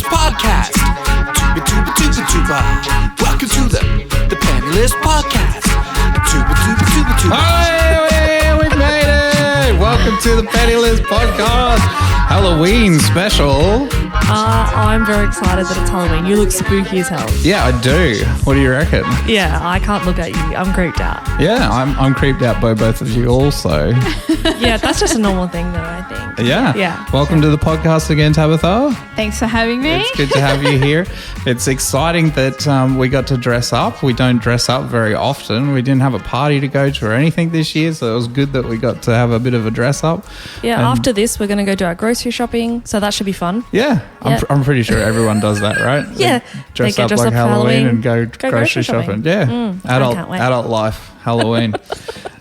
Penniless Podcast. Tuba, tuba, tuba, tuba. Welcome to the Penniless Podcast. Tuba, tuba, tuba, tuba. Hey, we've made it! Welcome to the Penniless Podcast Halloween special. I'm very excited that it's Halloween. You look spooky as hell. Yeah, I do. What do you reckon? Yeah, I can't look at you. I'm creeped out. Yeah, I'm creeped out by both of you also. Yeah, that's just a normal thing though, I think. Yeah. Yeah. Welcome to the podcast again, Tabitha. Thanks for having me. It's good to have you here. It's exciting that we got to dress up. We don't dress up very often. We didn't have a party to go to or anything this year, so it was good that we got to have a bit of a dress up. Yeah, And after this, we're going to go do our grocery shopping, so that should be fun. Yeah, I'm pretty sure everyone does that, right? Yeah. Dress They up get dressed like up for Halloween Halloween, and go go grocery grocery shopping. shopping. Yeah, I can't wait. adult life, Halloween.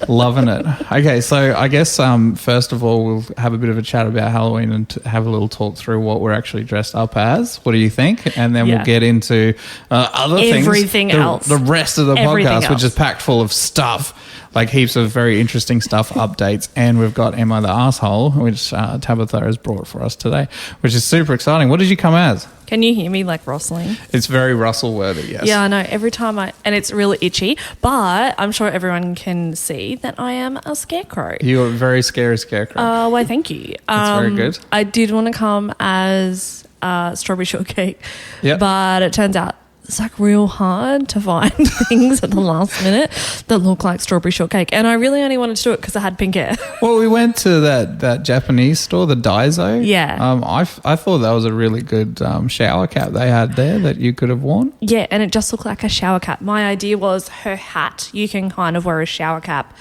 Loving it. Okay, so I guess first of all, we'll have a bit of a chat about Halloween and have a little talk through what we're actually dressed up as. What do you think? And then we'll get into other things. Everything else. The rest of the Everything podcast, which else. is packed full of stuff. Like heaps of very interesting stuff, updates, and we've got Emma the Asshole, which Tabitha has brought for us today, which is super exciting. What did you come as? Can you hear me like rustling? It's very Russell-worthy, yes. Yeah, I know. Every time and it's really itchy, but I'm sure everyone can see that I am a scarecrow. You're a very scary scarecrow. Well, thank you. That's very good. I did want to come as strawberry shortcake, Yep. but it turns out it's like real hard to find things at the last minute that look like strawberry shortcake. And I really only wanted to do it because I had pink hair. Well, we went to that Japanese store, the Daiso. Yeah. I thought that was a really good shower cap they had there that you could have worn. Yeah, and it just looked like a shower cap. My idea was her hat. You can kind of wear a shower cap,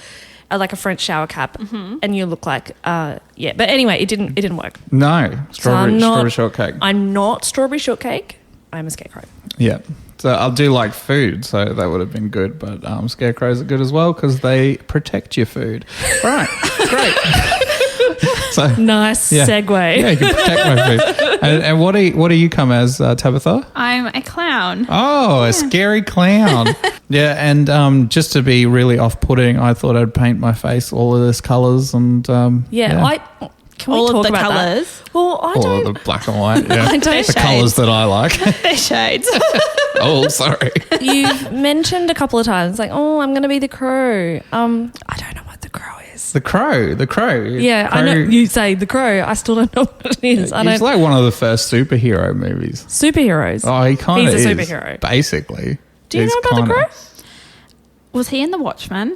like a French shower cap, and you look like, But anyway, it didn't work. No, strawberry shortcake. I'm not strawberry shortcake. I'm a scarecrow. Yeah. So I'll do like food, so that would have been good. But scarecrows are good as well because they protect your food. Right, great. So Nice yeah. segue. Yeah, you can protect my food. And what do you come as, Tabitha? I'm a clown. Oh, a scary clown. Yeah, and just to be really off-putting, I thought I'd paint my face all of this colours and Can we All of talk the about colours? that? Well, I all don't. of the black and white. Yeah. I don't. The colours that I like. They're shades. Oh, sorry. You've mentioned a couple of times, like, oh, I'm going to be the crow. I don't know what the crow is. The crow. Yeah, I know you say the crow. I still don't know what it is. He's like one of the first superhero movies. Superheroes. Oh, he kind of is. He's a superhero. Basically. Do you know about the crow? Was he in The Watchmen?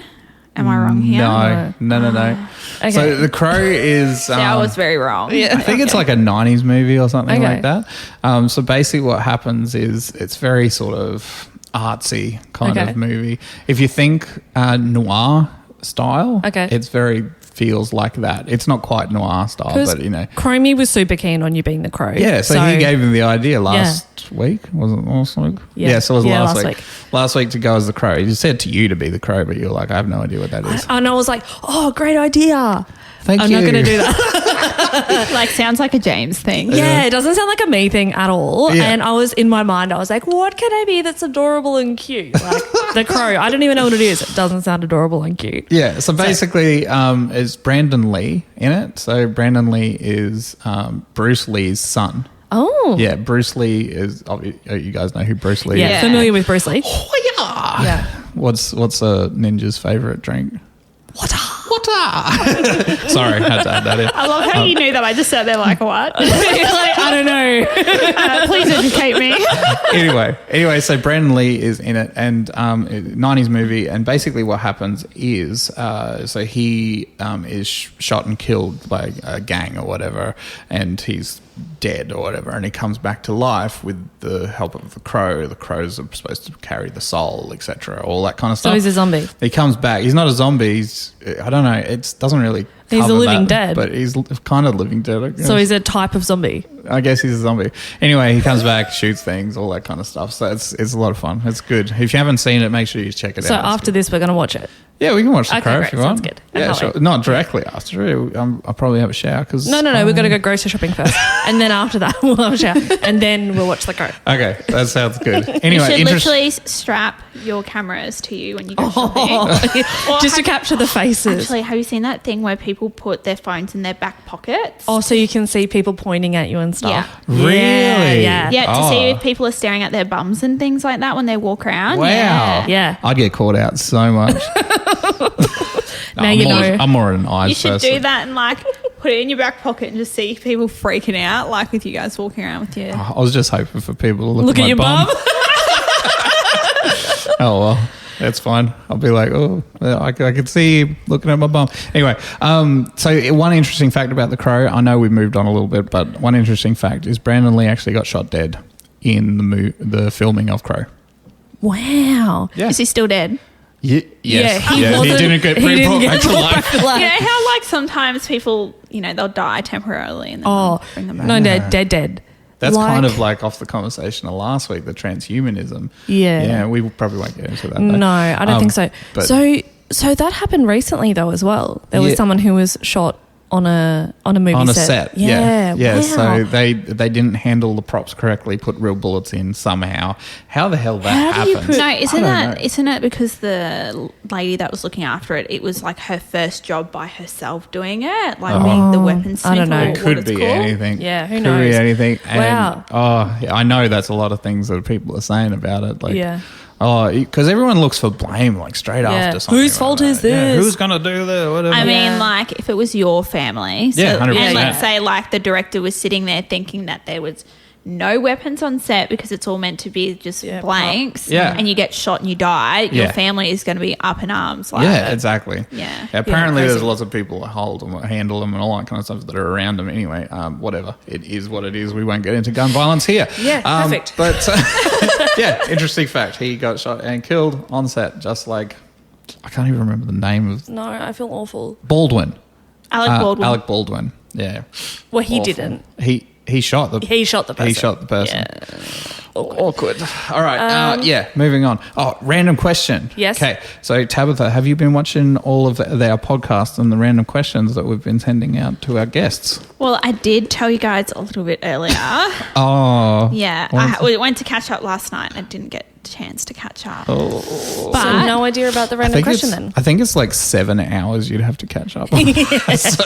Am I wrong here? No. Okay. So the crow is... I was very wrong. Yeah. I think it's like a 90s movie or something Okay. like that. So basically what happens is it's very sort of artsy kind Okay. of movie. If you think noir style, Okay. it's very feels like that. It's not quite noir style, but you know. Chromie was super keen on you being the crow. Yeah, so he gave him the idea last week. Was it last week? Yeah. So it was Yeah, last last week. week. Last week to go as the crow. He said to you to be the crow, but you're like, I have no idea what that is. And I was like, oh, great idea. Thank I'm you. not going to do that. Like, sounds like a James thing. Yeah, it doesn't sound like a me thing at all. Yeah. And I was in my mind, I was like, what can I be that's adorable and cute? Like the crow. I don't even know what it is. It doesn't sound adorable and cute. Yeah, so basically it's Brandon Lee in it. So Brandon Lee is Bruce Lee's son. Oh. Yeah, Bruce Lee is, you guys know who Bruce Lee Yeah, is. familiar with Bruce Lee. Oh, yeah. Yeah. What's a ninja's favourite drink? Water. Sorry, had to add that in. I love how you knew that. I just sat there like, what? Like, I don't know. Please educate me. Anyway, so Brandon Lee is in it, and 90s movie, and basically what happens is, so he is shot and killed by a gang or whatever, and he's dead or whatever, and he comes back to life with the help of the crow. The crows are supposed to carry the soul, etc., all that kind of stuff. So he's a zombie. He comes back. He's not a zombie. I don't know. It doesn't really. He's a cover living that, dead. but he's kind of living dead. I guess. So he's a type of zombie. I guess he's a zombie. Anyway, he comes back, shoots things, all that kind of stuff. So it's a lot of fun. It's good. If you haven't seen it, make sure you check it So out. after this, we're going to watch it. Yeah, we can watch The Crow great. if you want. Sounds good. Yeah, And sure. Halloween. Not directly after it. I'll probably have a shower because... No. We've got to go grocery shopping first. And then after that, we'll have a shower. And then we'll watch The Crow. Okay, that sounds good. You Anyway, should literally strap your cameras to you when you go shopping. Just to capture the faces. Actually, have you seen that thing where people people put their phones in their back pockets. Oh, so you can see people pointing at you and stuff. Yeah. Really? Yeah. Yeah, to Oh. see if people are staring at their bums and things like that when they walk around. Wow. Yeah. Yeah. I'd get caught out so much. Now you know. I'm more an eyes You should person. do that and like put it in your back pocket and just see people freaking out, like with you guys walking around with you. I was just hoping for people to look Look at at my your bum. bum. Oh, well, that's fine. I'll be like, oh, I could see you looking at my bum. Anyway, so one interesting fact about The Crow, I know we moved on a little bit, but one interesting fact is Brandon Lee actually got shot dead in the filming of Crow. Wow. Yeah. Is he still dead? Yes. he He wasn't- didn't get he didn't brought get back to brought life. back to life. You know how like sometimes people, they'll die temporarily and then Oh, they'll bring them back. no, dead. That's kind of like off the conversation of last week, the transhumanism. Yeah. Yeah, we probably won't get into that. Though. No, I don't think so. But So that happened recently though as well. There was Yeah. someone who was shot on a movie on a set. set. Yeah. Yeah. Wow. So they didn't handle the props correctly, put real bullets in somehow. How the hell that How do you happens? No, I don't know. isn't it because the lady that was looking after it, it was like her first job by herself doing it, like being the weaponsmith. I don't know. or It It what could it's be called. anything. Yeah, who Could knows? be anything. And, Wow. Oh, yeah, I know that's a lot of things that people are saying about it. Like, Yeah. oh, because everyone looks for blame like straight after something. Whose like fault that. is Yeah, this? who's gonna do that? Whatever. I mean, Yeah. like if it was your family, so, Yeah, 100%. and let's Yeah. say like the director was sitting there thinking that there was no weapons on set because it's all meant to be just Yeah, blanks, Yeah. and you get shot and you die, your Yeah. family is going to be up in arms. Like, yeah, exactly. Yeah. Apparently, Yeah, there's crazy. lots of people that hold them, handle them, and all that kind of stuff that are around them. Anyway, whatever. It is what it is. We won't get into gun violence here. Yeah, perfect. But yeah, interesting fact. He got shot and killed on set, just like I can't even remember the name of No, I feel awful. Baldwin. Alec Baldwin. Alec Baldwin. Yeah. Well, he Awful. didn't. He shot the. He shot the person. He shot the person. Yeah. Awkward. All right. Yeah, moving on. Oh, random question. Yes. Okay. So, Tabitha, have you been watching all of our podcasts and the random questions that we've been sending out to our guests? Well, I did tell you guys a little bit earlier. Oh. Yeah, we went to catch up last night and I didn't get a chance to catch up. Oh. So no idea about the random question then. I think it's like 7 hours you'd have to catch up on. So,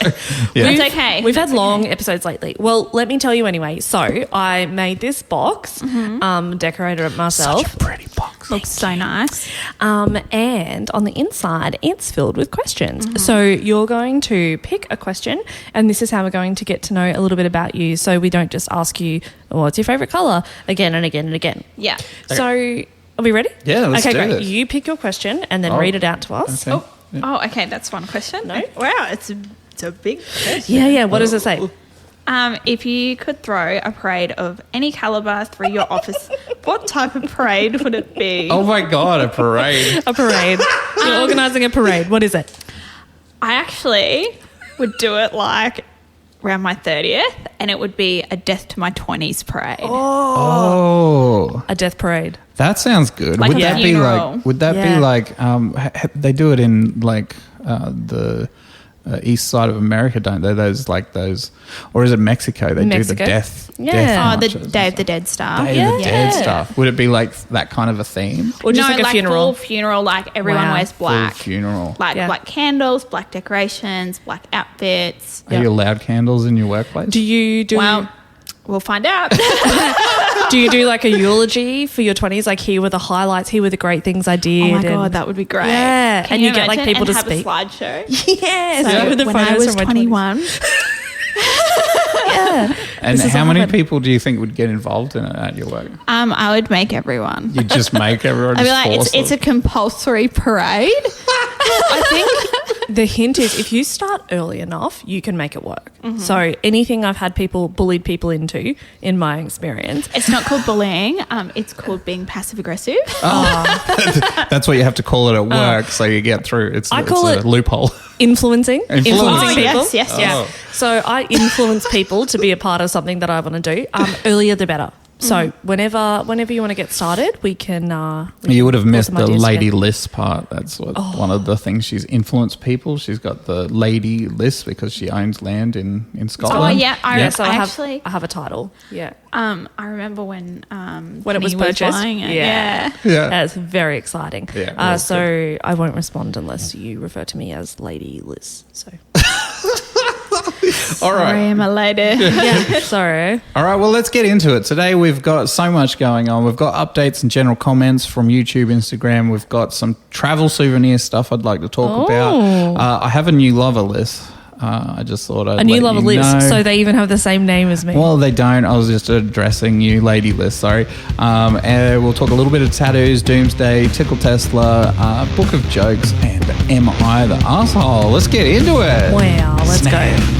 yeah. It's okay. We've had long episodes lately. Well, let me tell you anyway. So I made this box, decorated it myself. Such a pretty box. Looks so nice. And on the inside, it's filled with questions. So you're going to pick a question, and this is how we're going to get to know a little bit about you. So we don't just ask you, what's your favourite colour, again and again and again. Yeah. So are we ready? Yeah, let's okay, do great. this. You pick your question and then Oh. read it out to us. Okay. Oh, okay. That's one question. No. Wow, it's a big question. Yeah. What does it say? If you could throw a parade of any caliber through your office, what type of parade would it be? Oh my God, a parade. A parade. You're organising a parade. What is it? I actually would do it like around my 30th, and it would be a death to my 20s parade. Oh. A death parade. That sounds good. Like would a that be funeral. like? Would that Yeah. be like? They do it in like the east side of America, don't they? Those, or is it Mexico? They Mexico? do the death. Yeah. death Oh, the marches. Day of the Dead stuff. Day of the Dead Yeah. stuff. Would it be like that kind of a theme? Or just no, like a funeral. full funeral, like everyone Wow. wears black. Full funeral. Like Yeah. black candles, black decorations, black outfits. Are you allowed candles in your workplace? Do you do? Well, we'll find out. Do you do like a eulogy for your 20s? Like, here were the highlights, here were the great things I did. Oh my and- god, that would be great. Yeah, Can and you get, like, imagine? people to and speak. have a slideshow. Yes, So with the when I photos was from my 20s. 21, Yeah. And This is how all many happening. people do you think would get involved in it at your work? I would make everyone. You just make everyone. I'd be just like, force it's a them. compulsory parade. I think the hint is if you start early enough, you can make it work. So anything I've had bullied people into, in my experience, It's not called bullying. It's called being passive aggressive. That's what you have to call it at work, so you get through. It's I call a it- loophole. influencing Influencing. Oh, people. yes. Yeah. So I influence people to be a part of something that I want to do. Earlier the better. So whenever you want to get started, we can. You would have pull missed some the ideas lady together. list part. That's one of the things she's influenced people. She's got the lady list because she owns land in Scotland. Oh, yeah. Yeah, so I actually, have a title. Yeah. I remember when When it was Penny purchased. buying it. Yeah. Yeah. That's very exciting. Yeah, it was so I won't respond unless you refer to me as Lady Liz. So All right. Sorry, my lady. Yeah, sorry. All right, well, let's get into it. Today we've got so much going on. We've got updates and general comments from YouTube, Instagram. We've got some travel souvenir stuff I'd like to talk about. I have a new lover list. I just thought I'd A new let lover you list, know. so they even have the same name as me. Well, they don't. I was just addressing you, lady list, sorry. And we'll talk a little bit of tattoos, doomsday, tickle Tesla, book of jokes, and am I the asshole? Let's get into it. Wow, let's Snap. go.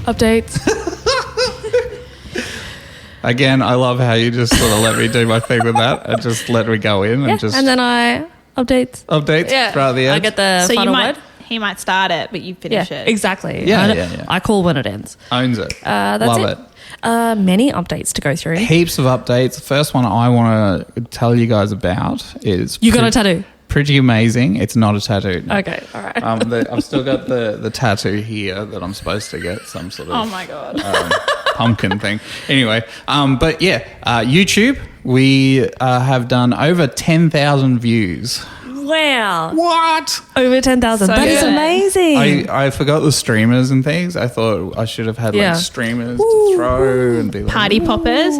Updates. Again, I love how you just sort of let me do my thing with that and just let me go in and just And then I updates. updates Yeah, throughout the end. I get the So final he word. might start it, but you finish Yeah, it. exactly. Yeah, I, yeah. I call when it ends. Owns it. That's love it. Many updates to go through. Heaps of updates. The first one I want to tell you guys about is You got a tattoo? Pretty amazing. It's not a tattoo. No. Okay, all right. I've still got the tattoo here that I'm supposed to get, some sort of Oh my God. pumpkin thing. Anyway, but yeah, YouTube, we have done over 10,000 views. Wow. What? Over 10,000. So That is good. amazing. I forgot the streamers and things. I thought I should have had Yeah. like streamers to throw and be like, Party poppers.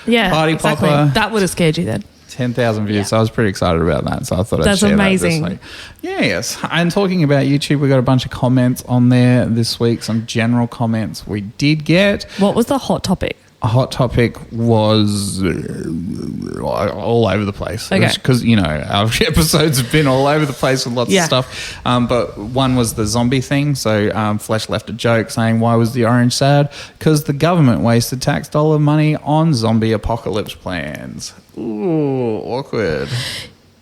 yeah, Party exactly. popper. That would have scared you then. 10,000 views. Yeah. So I was pretty excited about that. So I thought That's I'd share amazing. that this week. Yes. And talking about YouTube, we got a bunch of comments on there this week. Some general comments we did get. What was the hot topic? A hot topic was all over the place. Okay. Because, you know, our episodes have been all over the place with lots Yeah. of stuff. But one was the zombie thing. So Flesh left a joke saying, why was the orange sad? Because the government wasted tax dollar money on zombie apocalypse plans. Ooh, awkward.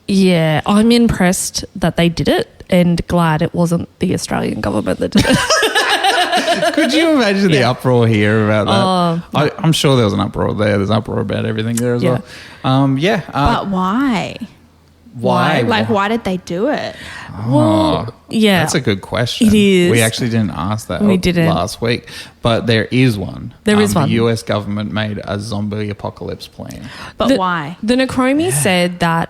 Yeah, I'm impressed that they did it and glad it wasn't the Australian government that did it. Could you imagine the Yeah. uproar here about that? Oh, I'm sure there was an uproar there. There's uproar about everything there as Yeah. well. But why? why? Like, why did they do it? Well, yeah. That's a good question. It is. We actually didn't ask that We didn't. last week, but there is one. There is one. The US government made a zombie apocalypse plan. But The- why? The Necromi said that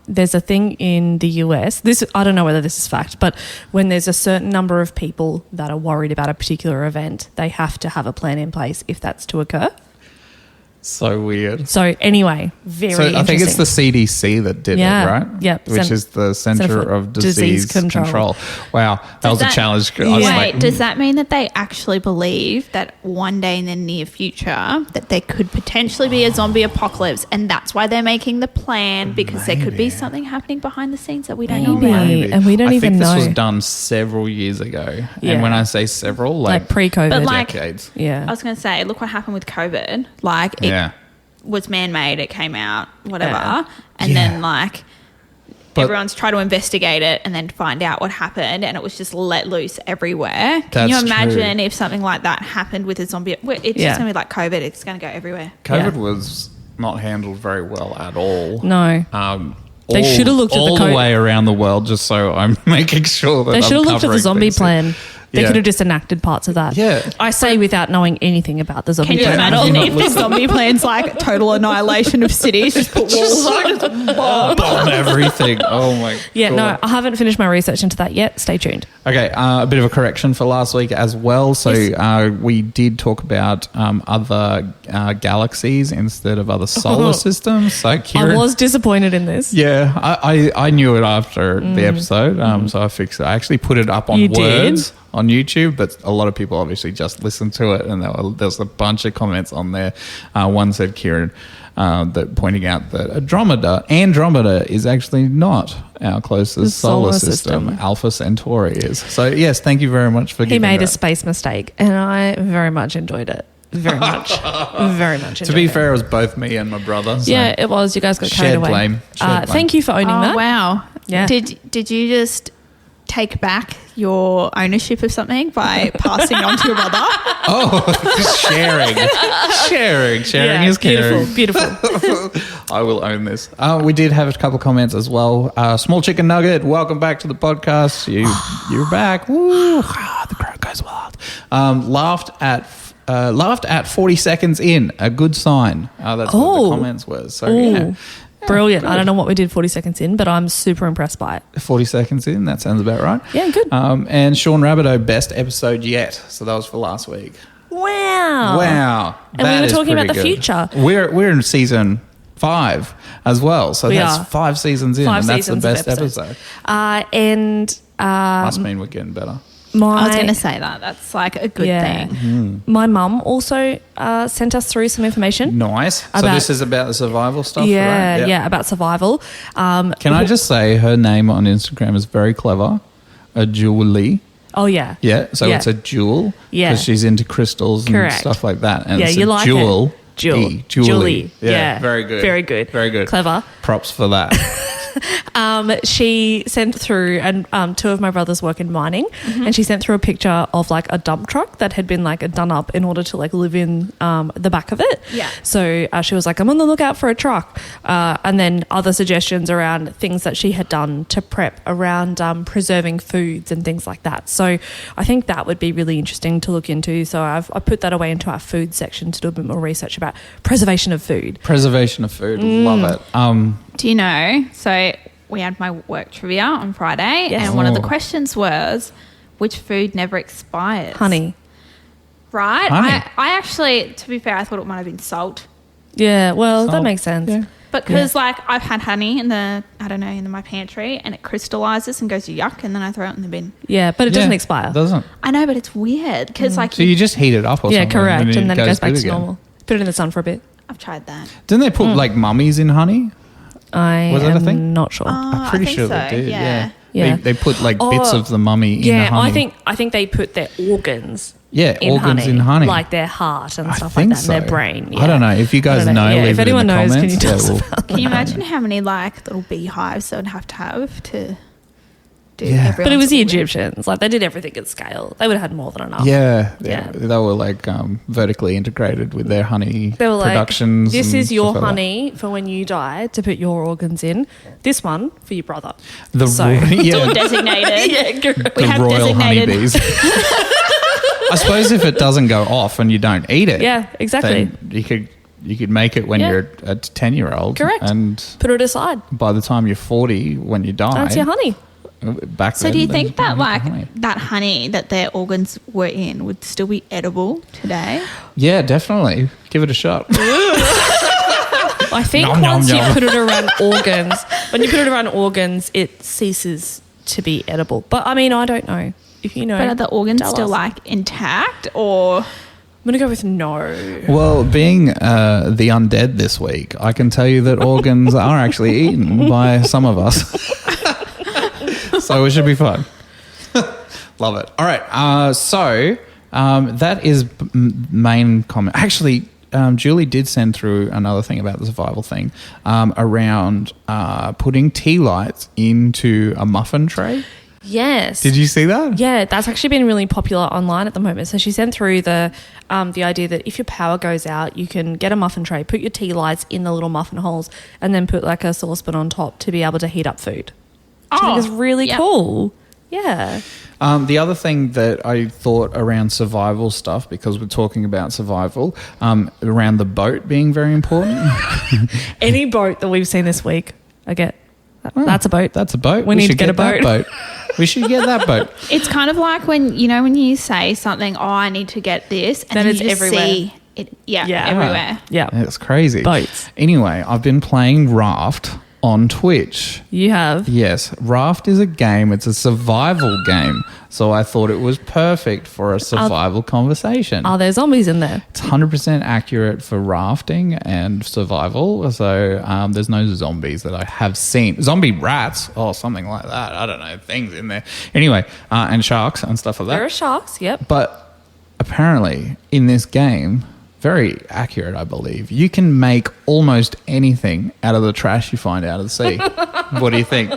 there's a thing in the US. This I don't know whether this is fact, but when there's a certain number of people that are worried about a particular event, they have to have a plan in place if that's to occur. So weird. So anyway, very So I think it's the interesting. CDC that did Yeah. it, right? Yep. Which is the Center Center for of Disease Control. Wow, that was a challenge. I was Yeah. Wait, like, does that mean that they actually believe that one day in the near future that there could potentially be a zombie apocalypse, and that's why they're making the plan, because there could be soming happening behind the scenes that we don't know Maybe. about? maybe. And we don't I even think know. this was done several years ago. Yeah. And when I say several, like pre-COVID. But like- decades. yeah. I was going to say, look what happened with COVID. Like, it Yeah. was man-made, it came out, whatever. Yeah. And Yeah. then, like, But- everyone's tried to investigate it and then find out what happened, and it was just let loose everywhere. Can you That's imagine true. if something like that happened with a zombie? Well, it's Yeah. just going to be like COVID. It's going to go everywhere. COVID Yeah. was not handled very well at all. No. They All- should have looked at the all co- the way around the world, just so I'm making sure that They I'm should have looked at the covering zombie things. plan. They Yeah. could have just enacted parts of that. Yeah. I say without knowing anything about the zombie Can you plan. imagine not if the zombie plan's like total annihilation of cities? Just put walls up. Bomb everything. Oh my Yeah, God. no, I haven't finished my research into that yet. Stay tuned. Okay, a bit of a correction for last week as well. So we did talk about other galaxies instead of other solar systems. So Kieran, I was disappointed in this. yeah, I knew it after the episode, so I fixed it. I actually put it up on You did? Words on YouTube, but a lot of people obviously just listened to it, and there's a bunch of comments on there. One said, Kieran, that pointing out that Andromeda is actually not our closest The solar solar system. system. Alpha Centauri is. So yes, thank you very much for He giving made that. a space mistake, and I very much enjoyed it. Very much. Very much enjoyed To be it. fair, it was both me and my brother. So. Yeah, it was. You guys got carried Shared away. blame. Shared blame. Thank you for owning Oh, that. wow. Yeah. Did you just take back your ownership of something by passing on to your brother? Oh, sharing Yeah, is caring. beautiful. I will own this. We did have a couple comments as well. Small Chicken Nugget, welcome back to the podcast. You're back. Woo! The crowd goes wild. Laughed at laughed at 40 seconds in. A good sign. That's what Oh. the comments were. So, Ooh. yeah. Brilliant. I good. don't know what we did 40 seconds in, but I'm super impressed by it. 40 seconds in. That sounds about right. Yeah, good. And Sean Rabideau, best episode yet. So that was for last week. Wow. Wow. And we That were is talking about pretty the good. future. We're in season 5 as well. So We that's are. 5 seasons in. 5 and that's the seasons of best episodes. episode. Must mean we're getting better. I was going to say that. That's like a good thing. My mum also sent us through some information. Nice. So About- this is about the survival stuff, Yeah, right? yeah, about survival. Can I just say her name on Instagram is very clever. A Julie. Oh, yeah. Yeah. So Yeah. it's a jewel. Yeah. Because she's into crystals and Correct. stuff like that. And Yeah, it's you a like jewel. it. Jewel. Julie. Julie. Yeah. Very good. Very good. Very good. Clever. Props for that. She sent through, and 2 of my brothers work in mining, and she sent through a picture of like a dump truck that had been like done up in order to like live in the back of it. Yeah. So she was like, I'm on the lookout for a truck. And then other suggestions around things that she had done to prep around preserving foods and things like that. So I think that would be really interesting to look into. So I put that away into our food section to do a bit more research about preservation of food. Preservation of food. Love it. Do you know? So we had my work trivia on Friday, Yes. and one of the Oh. questions was, which food never expires? Honey. Right? Honey. I actually, to be fair, I thought it might have been salt. Yeah, well, that Salt. makes sense. Yeah. Because like I've had honey in my pantry, and it crystallizes and goes to yuck, and then I throw it in the bin. Yeah, but it doesn't Yeah, expire. It doesn't. I know, but it's weird because like So you just heat it up or Yeah, something. correct. And then it goes back good to again. normal. Put it in the sun for a bit. I've tried that. Didn't they put like mummies in honey? I Was that a am thing? not sure. I'm pretty I think sure so, they did. yeah. Yeah. They put like bits Oh, of the mummy in the yeah, honey. I think they put their organs. Yeah, in organs honey, in honey. like their heart and I stuff like think that, so. and their brain. I don't know. If you guys I don't know, Yeah, leave if it anyone in the knows, comments. can you tell us we'll- about Can you imagine how many like little beehives they would have to do Yeah. everyone's But it was the organ? Egyptians. Like they did everything at scale. They would have had more than enough. Yeah, Yeah. they were like vertically integrated with their honey They were like, productions. this and is your stuff like that. honey for when you die to put your organs in. This one for your brother. The So- yeah, It's all designated. Yeah, correct. We the have royal designated- honeybees. I suppose if it doesn't go off and you don't eat it, Yeah, exactly. then you could make it when Yeah. you're a 10-year-old. Correct. And Put it aside. by the time you're 40, when you die, That's your honey. Back So then, do you they think just that make like honey. that honey that their organs were in would still be edible today? Yeah, definitely. Give it a shot. I think Nom, nom, once you nom. put it around organs, when you put it around organs, it ceases to be edible. But I mean, I don't know. If you know, But are the organs tell still us. like intact, or I'm gonna go with no. Well, being the undead this week, I can tell you that organs are actually eaten by some of us. So it should be fun. Love it. All right. So that is main comment. Actually, Julie did send through another thing about the survival thing around putting tea lights into a muffin tray. Yes. Did you see that? Yeah, that's actually been really popular online at the moment. So she sent through the idea that if your power goes out, you can get a muffin tray, put your tea lights in the little muffin holes, and then put like a saucepan on top to be able to heat up food. Which I think is really yeah. cool. Yeah. The other thing that I thought around survival stuff, because we're talking about survival, around the boat being very important. Any boat that we've seen this week, I get. That's a boat. That's a boat. We need should to get a that boat. We should get that boat. it's kind of like when you say something, oh, I need to get this, and Then then it's you just everywhere. see it, Yeah. everywhere. Yeah. It's crazy. Boats. Anyway, I've been playing Raft on Twitch. You have. Yes, Raft is a game. It's a survival game. So I thought it was perfect for a survival conversation. Are there zombies in there? It's 100% accurate for rafting and survival. So there's no zombies that I have seen. Zombie rats or something like that. I don't know. Things in there. Anyway, and sharks and stuff like that. There are sharks, yep. But apparently in this game, very accurate, I believe, you can make almost anything out of the trash you find out of the sea. What do you think?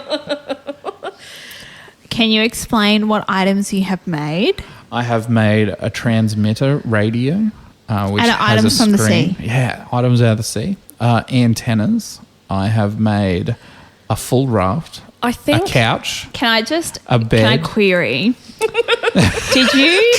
Can you explain what items you have made? I have made a transmitter radio, which And has items a from the screen. sea. Yeah, items out of the sea. Antennas. I have made a full raft, I a think couch. Can I just A Can I bed. query? Did you?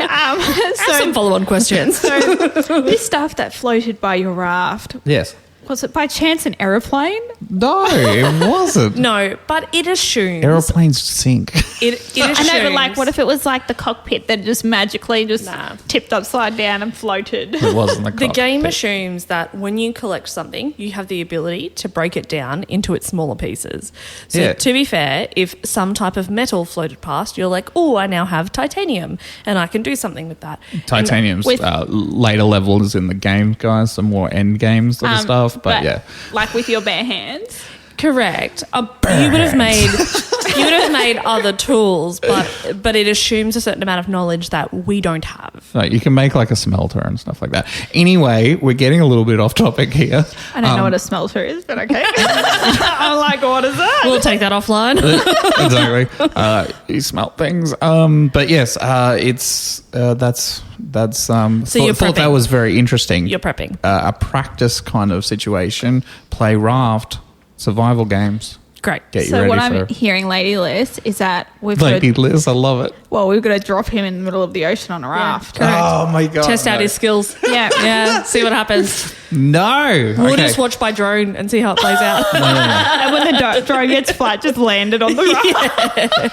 Have some follow-on questions. So this stuff that floated by your raft, Yes. was it by chance an aeroplane? No, it wasn't. No, but it assumes. Aeroplanes sink. It assumes. I know, but like, what if it was like the cockpit that just magically just Nah. tipped upside down and floated? It wasn't the The cockpit. game assumes that when you collect something, you have the ability to break it down into its smaller pieces. So Yeah. to be fair, if some type of metal floated past, you're like, oh, I now have titanium and I can do something with that. Titanium's With- later levels in the game, guys. Some more end game sort of stuff. But yeah. Like with your bare hands. Correct. You would have made other tools, but it assumes a certain amount of knowledge that we don't have. So you can make like a smelter and stuff like that. Anyway, we're getting a little bit off topic here. I don't know what a smelter is, but okay. I'm like, what is that? We'll take that offline. Exactly. You smelt things. But yes, it's that's you're thought that prepping. was very interesting. You're prepping. A practice kind of situation. Play raft, survival games. Great. Get you So ready what for I'm hearing, Lady Liz, is that we've Lady got Liz. I love it. we've got to drop him in the middle of the ocean on a raft. Correct. Oh my god! Test out his skills. Yeah. Yeah, see what happens. No. We'll Okay. just watch by drone and see how it plays out. And when the drone gets flat, just landed on the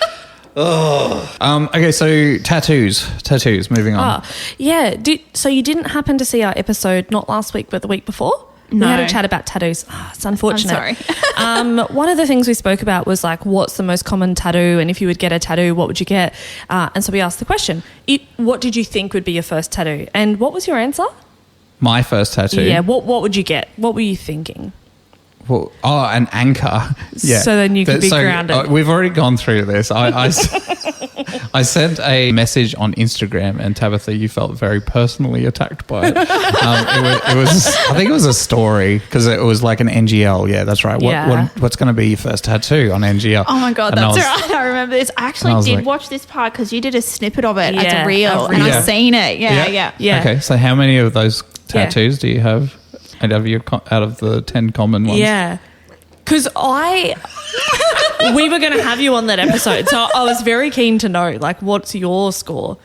raft. Okay, so tattoos. Moving on. Yeah. So you didn't happen to see our episode not last week but the week before? No. We had a chat about tattoos. It's unfortunate. I'm sorry. One of the things we spoke about was like, what's the most common tattoo? And if you would get a tattoo, what would you get? And so we asked the question, what did you think would be your first tattoo? And what was your answer? My first tattoo. Yeah. What would you get? What were you thinking? Well, an anchor. Yeah. So then you could be grounded. We've already gone through this. I sent a message on Instagram, and Tabitha, you felt very personally attacked by it. It was I think it was a story because it was like an NGL. Yeah, that's right. What's going to be your first tattoo on NGL? Oh my God, And that's I was- right. I remember this. I And I actually was did like- watch this part because you did a snippet of it as Yeah, a reel, a and reel. I've seen it. Yeah. Yeah. Okay, so how many of those tattoos do you have out of the 10 common ones? Yeah. Because we were going to have you on that episode. So I was very keen to know, like, what's your score?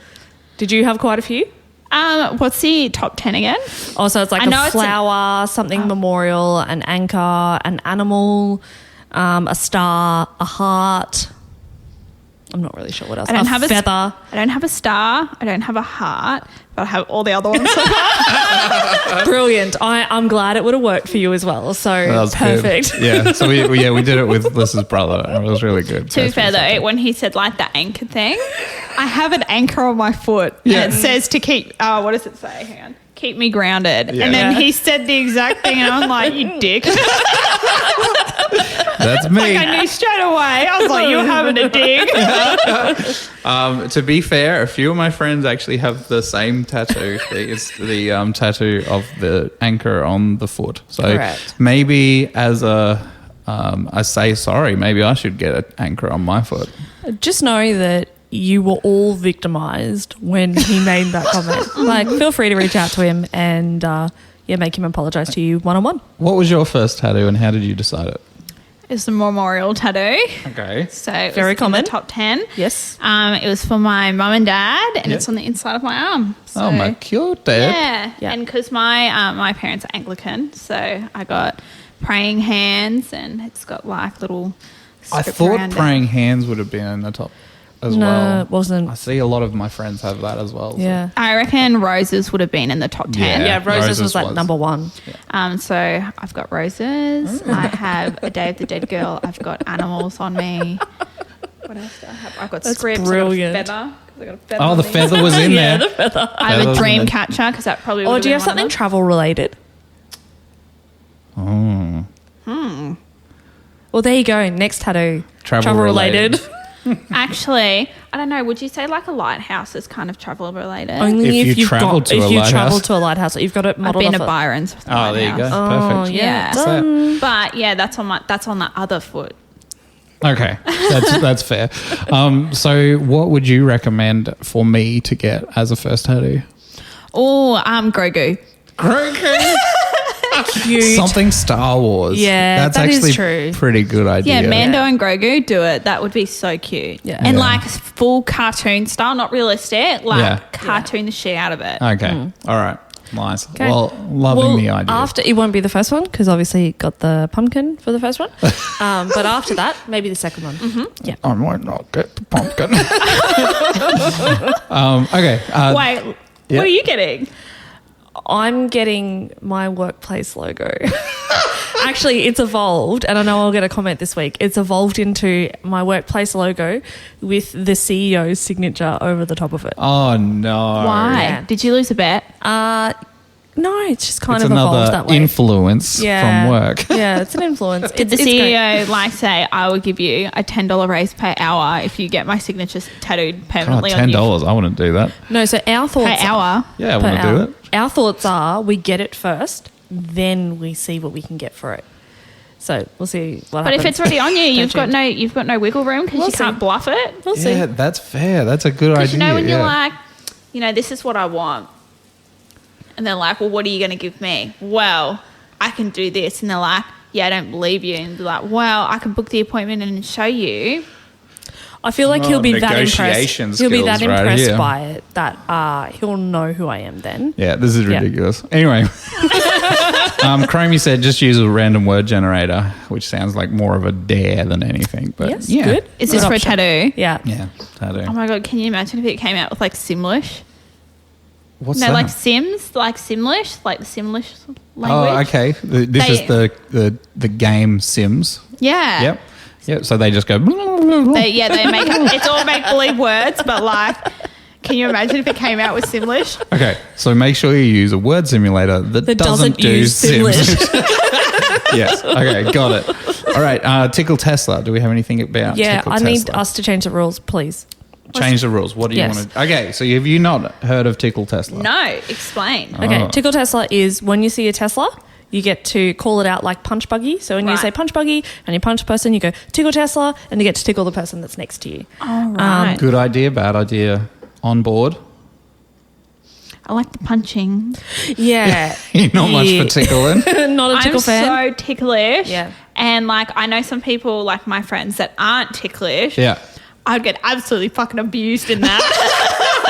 Did you have quite a few? What's the top 10 again? Oh, so it's like I know a it's a- flower, something memorial, an anchor, an animal, a star, a heart. I'm not really sure what else. I don't have feather. I don't have a star. I don't have a heart, but I have all the other ones. Brilliant. I'm glad it would have worked for you as well. So That was perfect. good. Yeah, so we did it with Liz's brother, and it was really good. To be That's fair really though, when he said like the anchor thing, I have an anchor on my foot, Yeah. and it says to keep. What does it say? Hang on. Keep me grounded. Yeah. And then Yeah. he said the exact thing, and I'm like, you dick. That's me. I knew straight away. I was like, you're having a dig. To be fair, a few of my friends actually have the same tattoo. It's the tattoo of the anchor on the foot. So Correct. maybe as I say sorry, maybe I should get an anchor on my foot. Just know that you were all victimized when he made that comment. Like, feel free to reach out to him and make him apologize to you one-on-one. What was your first tattoo, and how did you decide it? It's the memorial tattoo. Okay. So it was Very in common. the top 10. Yes. It was for my mum and dad, and Yeah. it's on the inside of my arm. So, Oh my cute dad. Yeah. Yeah. And because my parents are Anglican, so I got praying hands, and it's got like little. I script thought around it. praying hands would have been in the top as No, well. it wasn't. I see a lot of my friends have that as well. so- Yeah. I reckon roses would have been in the top 10. Yeah. Yeah, Roses Roses was like was. number one. So I've got roses. I have a Day of the Dead girl. I've got animals on me. What else do I have? I've got That's scripts. brilliant. I got a feather. 'cause I got a feather Oh, on the me. feather was in Yeah, there. the feather. I have Feathers a in dream there. catcher because that probably. Or would do you have been one something of them. travel related? Oh. Well, there you go. Next tattoo. Travel related. Actually, I don't know. Would you say like a lighthouse is kind of travel related? Only If if, you you've traveled got, to if a you lighthouse. traveled to a lighthouse, you've got it I've been modeled to off of- Byron's. Oh, there you go. Oh, Perfect. yeah. Yeah. That's it. But yeah, that's on the other foot. Okay, that's fair. So what would you recommend for me to get as a first tattoo? Oh, Grogu. Grogu. Cute. Something Star Wars. Yeah, that's that is actually true. pretty good idea. Yeah, Mando and Grogu do it. That would be so cute. Yeah. And Yeah. like full cartoon style, not realistic, like Yeah. cartoon the shit out of it. Okay. All right. Nice. Okay. Well, loving the idea. After it won't be the first one because obviously you got the pumpkin for the first one. But after that, maybe the second one. Mm-hmm. Yeah. I might not get the pumpkin. Okay. Wait, yeah. what are you getting? I'm getting my workplace logo. Actually, it's evolved, and I know I'll get a comment this week. It's evolved into my workplace logo with the CEO's signature over the top of it. Oh, no. Why? Yeah. Did you lose a bet? No, it's just kind It's of evolved another that way. influence from work. Yeah, it's an influence. Did the It's great. CEO like say, I will give you a $10 raise per hour if you get my signature tattooed Oh, permanently on you? $10. I wouldn't do that. No, so our Per thoughts hour? Yeah, I per want to hour. do it. Our thoughts are we get it first, then we see what we can get for it. So we'll see what But happens. if it's already on you, you've Don't got no wiggle room because We'll you can't see. bluff it. We'll Yeah, see. that's fair. That's a good idea. Because you know when yeah. you're like, this is what I want. And they're like, well, what are you going to give me? Well, I can do this. And they're like, yeah, I don't believe you. And be like, well, I can book the appointment and show you. I feel like he'll be that impressed. negotiation He'll be that skills right impressed here. by it that he'll know who I am then. Yeah, this is Yeah. ridiculous. Anyway, Chromie said just use a random word generator, which sounds like more of a dare than anything. But Yes, yeah. good. Is this Good for a option. tattoo? Yeah. Yeah, tattoo. Oh my God, can you imagine if it came out with like Simlish? What's No, that? like Sims, like Simlish, like the Simlish Oh, language. okay. This is the game Sims. Yeah. Yep. Yep. So they just go. They make it's all make believe words, but like, can you imagine if it came out with Simlish? Okay, so make sure you use a word simulator that doesn't do use Sims. Simlish. Yes. Okay, got it. All right. Tickle Tesla. Do we have anything about? Yeah, Tickle I need Tesla? us to change the rules, please. Change the rules. What do you Yes. want to? Okay, so have you not heard of Tickle Tesla? No, explain. Okay, Oh. Tickle Tesla is when you see a Tesla, you get to call it out like punch buggy. So when you Right. say punch buggy and you punch a person, you go tickle Tesla and you get to tickle the person that's next to you. All right. Good idea. Bad idea. On board. I like the punching. Yeah. Not much for tickling. Not a tickle I'm fan. so ticklish. Yeah. And like, I know some people, like my friends, that aren't ticklish. Yeah. I'd get absolutely fucking abused in that.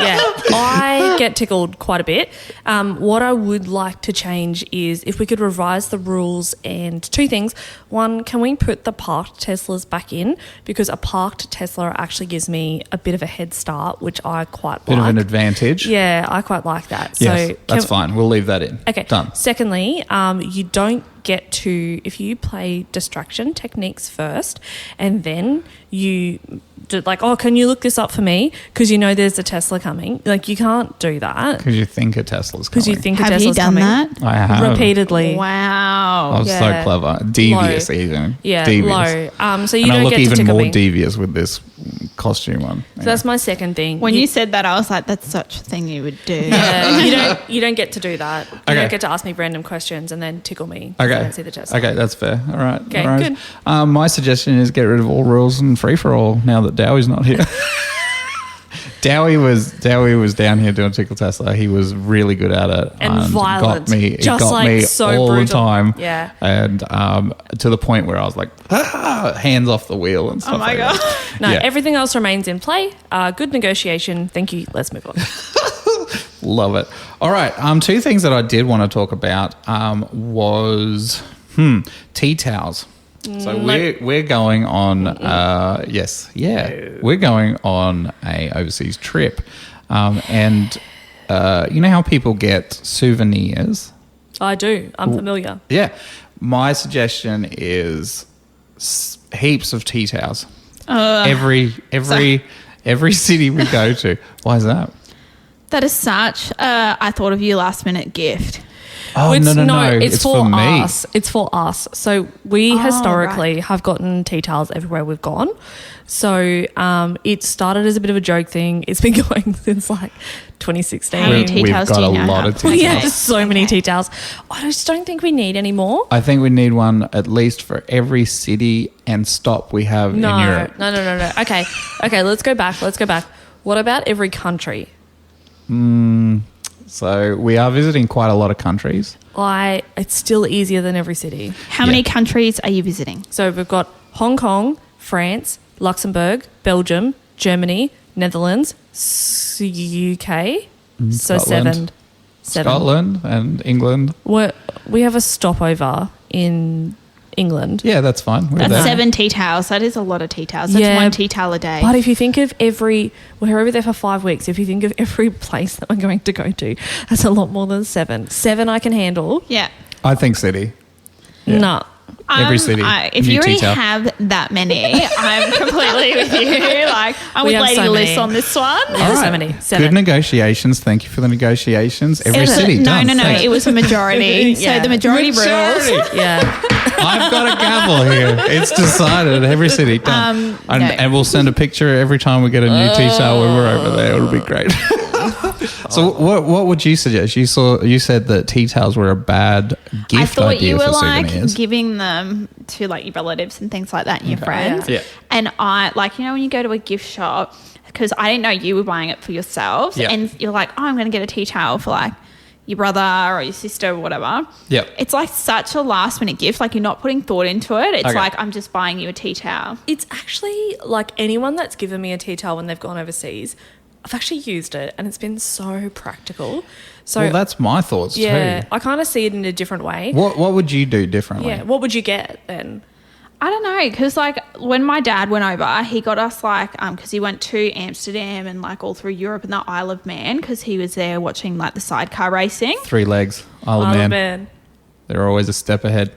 Yeah, I get tickled quite a bit. What I would like to change is if we could revise the rules and two things. One, can we put the parked Teslas back in? Because a parked Tesla actually gives me a bit of a head start, which I quite Bit like. of an advantage. Yeah, I quite like that. Yes, So that's fine. We'll leave that in. Okay. Done. Secondly, you don't get to, if you play distraction techniques first and then you do like, oh, can you look this up for me? Because you know there's a Tesla coming. Like, you can't do that Because you think a Tesla's coming. because you think a Have Tesla's you done coming. that? I have. Repeatedly. I Wow. was Yeah. so clever. Devious even. Yeah, Devious. low. So you And I don't look get to even tickle more me. devious with this costume on. So that's my second thing. When you said that, I was like, that's such a thing you would do. yeah, you don't get to do that. You Okay. don't get to ask me random questions and then tickle me. if Okay. I don't see the Tesla. Okay, that's fair. All right. Okay, all right. good. My suggestion is get rid of all rules and free for all now that Dowie's not here. Dowie was down here doing Tickle Tesla. He was really good at it And violent. It Just got like me so all the brutal. time. Yeah. And to the point where I was like, hands off the wheel and stuff. Oh my like God. that. No, Yeah. everything else remains in play. Good negotiation. Thank you. Let's move on. Love it. All right. Two things that I did want to talk about was tea towels. So we're going on we're going on a overseas trip, and you know how people get souvenirs. I do. I'm familiar. Yeah, my suggestion is heaps of tea towels. Every city we go to. Why is that? That is such a I thought of you last minute gift. Oh, no. It's for me. us. It's for us. So we historically have gotten tea towels everywhere we've gone. So it started as a bit of a joke thing. It's been going since like 2016. How many tea We've towels got do you a now lot have? of tea Well, yeah, towels. there's so many tea towels. I just don't think we need any more. I think we need one at least for every city and stop we have No, in Europe. no. Okay, let's go back. What about every country? So we are visiting quite a lot of countries. It's still easier than every city. How many countries are you visiting? So we've got Hong Kong, France, Luxembourg, Belgium, Germany, Netherlands, UK. So Scotland. seven. Scotland and England. We have a stopover in England. Yeah, that's fine. We're That's there. 7 tea towels. That is a lot of tea towels. That's Yeah, 1 tea towel a day. But if you think of we're over there for 5 weeks. If you think of every place that we're going to go to, that's a lot more than 7. 7 I can handle. Yeah. I think city. Yeah. No. Every city. If new you already tea towel. have that many, I'm completely with you. Like, I'm We with have Lady so Liz many. on this one. Yeah, All so right. many. 7. Good negotiations. Thank you for the negotiations. Every It was city. no, done. no. Thanks. It was a majority. Yeah. So the majority rules. Yeah. I've got a gavel here. It's decided. Every city done. No. And we'll send a picture every time we get a new tea towel when we're over there. It'll be great. So what would you suggest? You said that tea towels were a bad gift I thought idea you were for like souvenirs. giving them to like your relatives and things like that and your Okay. friends. Yeah. And I like, when you go to a gift shop, because I didn't know you were buying it for yourselves, Yeah. and you're like, oh, I'm going to get a tea towel for like your brother or your sister or whatever. Yep. It's like such a last minute gift. Like, you're not putting thought into it. It's Okay. like, I'm just buying you a tea towel. It's actually like anyone that's given me a tea towel when they've gone overseas, I've actually used it and it's been so practical. So Well, that's my thoughts yeah, too. I kind of see it in a different way. What would you do differently? Yeah, what would you get then? I don't know, because like when my dad went over, he got us like, because he went to Amsterdam and like all through Europe and the Isle of Man, because he was there watching like the sidecar racing. 3 legs. Isle of Isle of Man. Man. They're always a step ahead.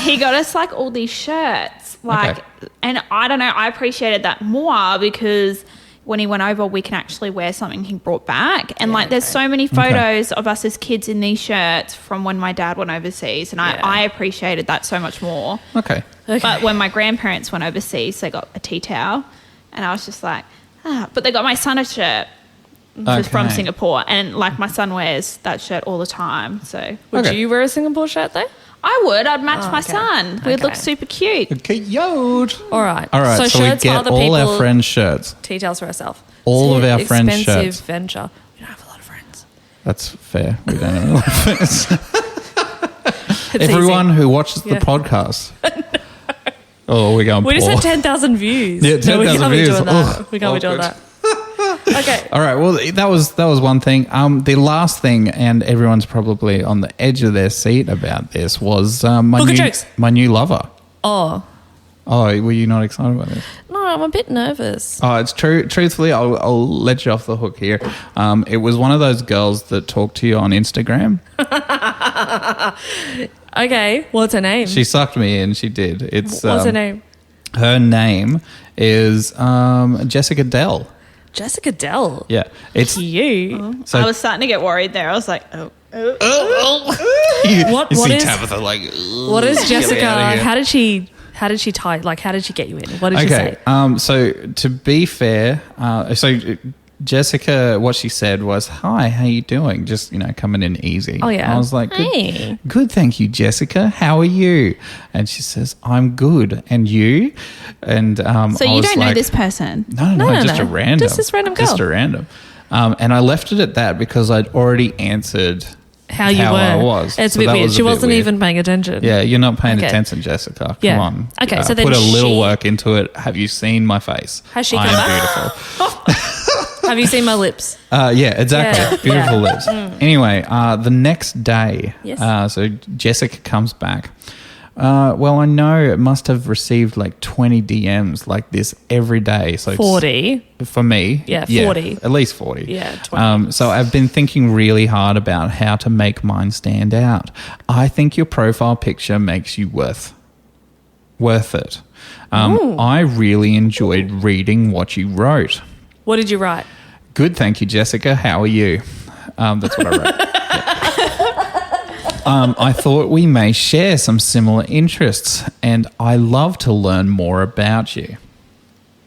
He got us like all these shirts, like, Okay. and I don't know, I appreciated that more because when he went over, we can actually wear something he brought back. And like, there's so many photos of us as kids in these shirts from when my dad went overseas. And Yeah. I appreciated that so much more. Okay. But when my grandparents went overseas, they got a tea towel. And I was just like, but they got my son a shirt from Okay. Singapore. And like, my son wears that shirt all the time. So Would Okay. you wear a Singapore shirt though? I would. I'd match my okay. son. We'd look Okay. super cute. Okay, yod. All right. All right, so we shirts for get other all people, our friends' shirts. tea towels for ourselves. All It's of an our friends' expensive shirts. venture. We don't have a lot of friends. That's fair. We don't have a lot of friends. It's Everyone easy. who watches the Yeah. podcast. Oh, we're going We just poor. had 10,000 views. Yeah, 10,000 we can't views. Be doing that. Oh, we can't be doing awkward. that. Okay. All right. Well, that was one thing. The last thing, and everyone's probably on the edge of their seat about this, was Book of jokes. my new lover. Oh. Oh, were you not excited about this? No, I'm a bit nervous. Oh, it's true. Truthfully, I'll let you off the hook here. It was one of those girls that talked to you on Instagram. Okay. What's her name? She sucked me in. She did. It's What's her name? Her name is Jessica Dell. Jessica Dell. Yeah, it's Cute. so I was starting to get worried there. I was like, oh. What you see is- Tabitha like. What is "Get me outta Jessica? here." How did she tie? Like, how did she get you in? What did she Okay, say? so to be fair, so Jessica, what she said was, "Hi, how you doing?" Just coming in easy. Oh, yeah. I was like, "Good, Hey. good, thank you, Jessica. How are you?" And she says, "I'm good, and you?" And So I you was don't know like, this person? No, just no. a random, Just this random girl. just a random. And I left it at that because I'd already answered How you were? I was. It's So a bit that weird. was a She bit wasn't weird. even paying attention. Yeah, you're not paying Okay. attention, Jessica. Come Yeah. on. Okay, so then put a little she- work into it. Have you seen my face? Has she I come am back? beautiful. Have you seen my lips? Yeah, exactly. Yeah, Beautiful yeah. lips. Anyway, the next day, Yes. so Jessica comes back. Well, I know it must have received like 20 DMs like this every day. So 40. for me. Yeah, 40. At least 40. Yeah, 20. So I've been thinking really hard about how to make mine stand out. I think your profile picture makes you worth it. I really enjoyed reading what you wrote. What did you write? Good, thank you, Jessica. How are you? That's what I wrote. I thought we may share some similar interests, and I love to learn more about you.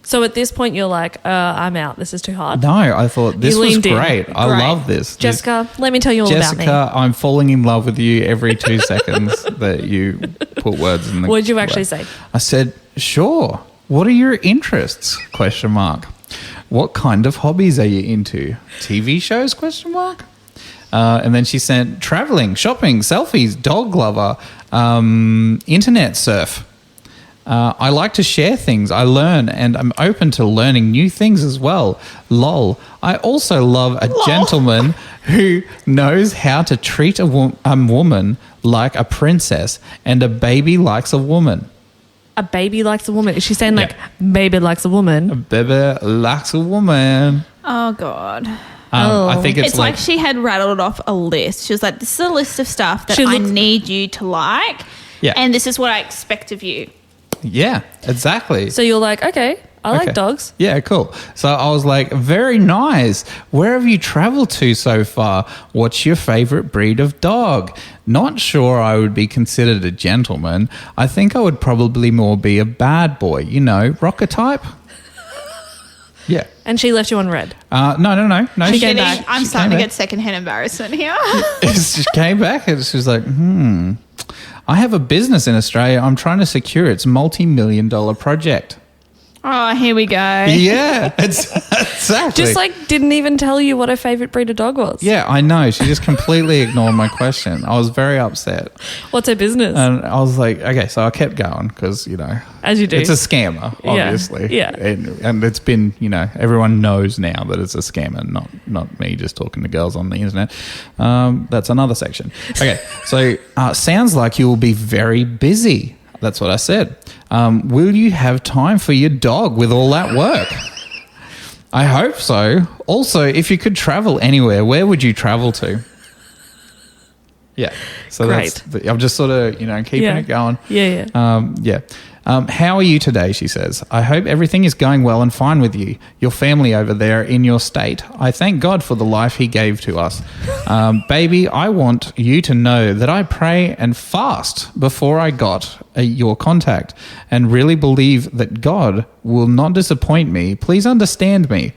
So at this point, you're like, I'm out. This is too hard. No, I thought this You was leaned in. great. I love this. Jessica, let me tell you all about Jessica, I'm falling in love with you every 2 seconds that you put words in the What did you actually say? I said, sure. What are your interests? ? What kind of hobbies are you into? TV shows, question mark? And then she sent traveling, shopping, selfies, dog lover, internet surf. I like to share things I learn, and I'm open to learning new things as well. Lol. I also love a gentleman who knows how to treat a woman like a princess, and a baby likes a woman. A baby likes a woman. Is she saying baby likes a woman? A baby likes a woman. Oh, God. I think It's like she had rattled off a list. She was like, this is a list of stuff that I need you to like. Yeah. And this is what I expect of you. Yeah, exactly. So you're like, okay, I like dogs. Yeah, cool. So I was like, very nice. Where have you traveled to so far? What's your favorite breed of dog? Not sure I would be considered a gentleman. I think I would probably more be a bad boy, rocker type. Yeah. And she left you on red. No. She came back. I'm starting to get secondhand embarrassment here. She came back and she was like, I have a business in Australia. I'm trying to secure its multi-million-dollar project. Oh, here we go. Yeah, exactly. Just didn't even tell you what her favourite breed of dog was. Yeah, I know. She just completely ignored my question. I was very upset. What's her business? And I was like, okay, so I kept going because, as you do. It's a scammer, obviously. Yeah. And it's been, everyone knows now that it's a scammer, not me just talking to girls on the internet. That's another section. Okay, so sounds like you will be very busy. That's what I said. Will you have time for your dog with all that work? I hope so. Also, if you could travel anywhere, where would you travel to? Yeah. So Great. I'm just sort of, keeping it going. Yeah. How are you today, she says. I hope everything is going well and fine with you, your family over there in your state. I thank God for the life he gave to us. Baby, I want you to know that I pray and fast before I got your contact and really believe that God will not disappoint me. Please understand me.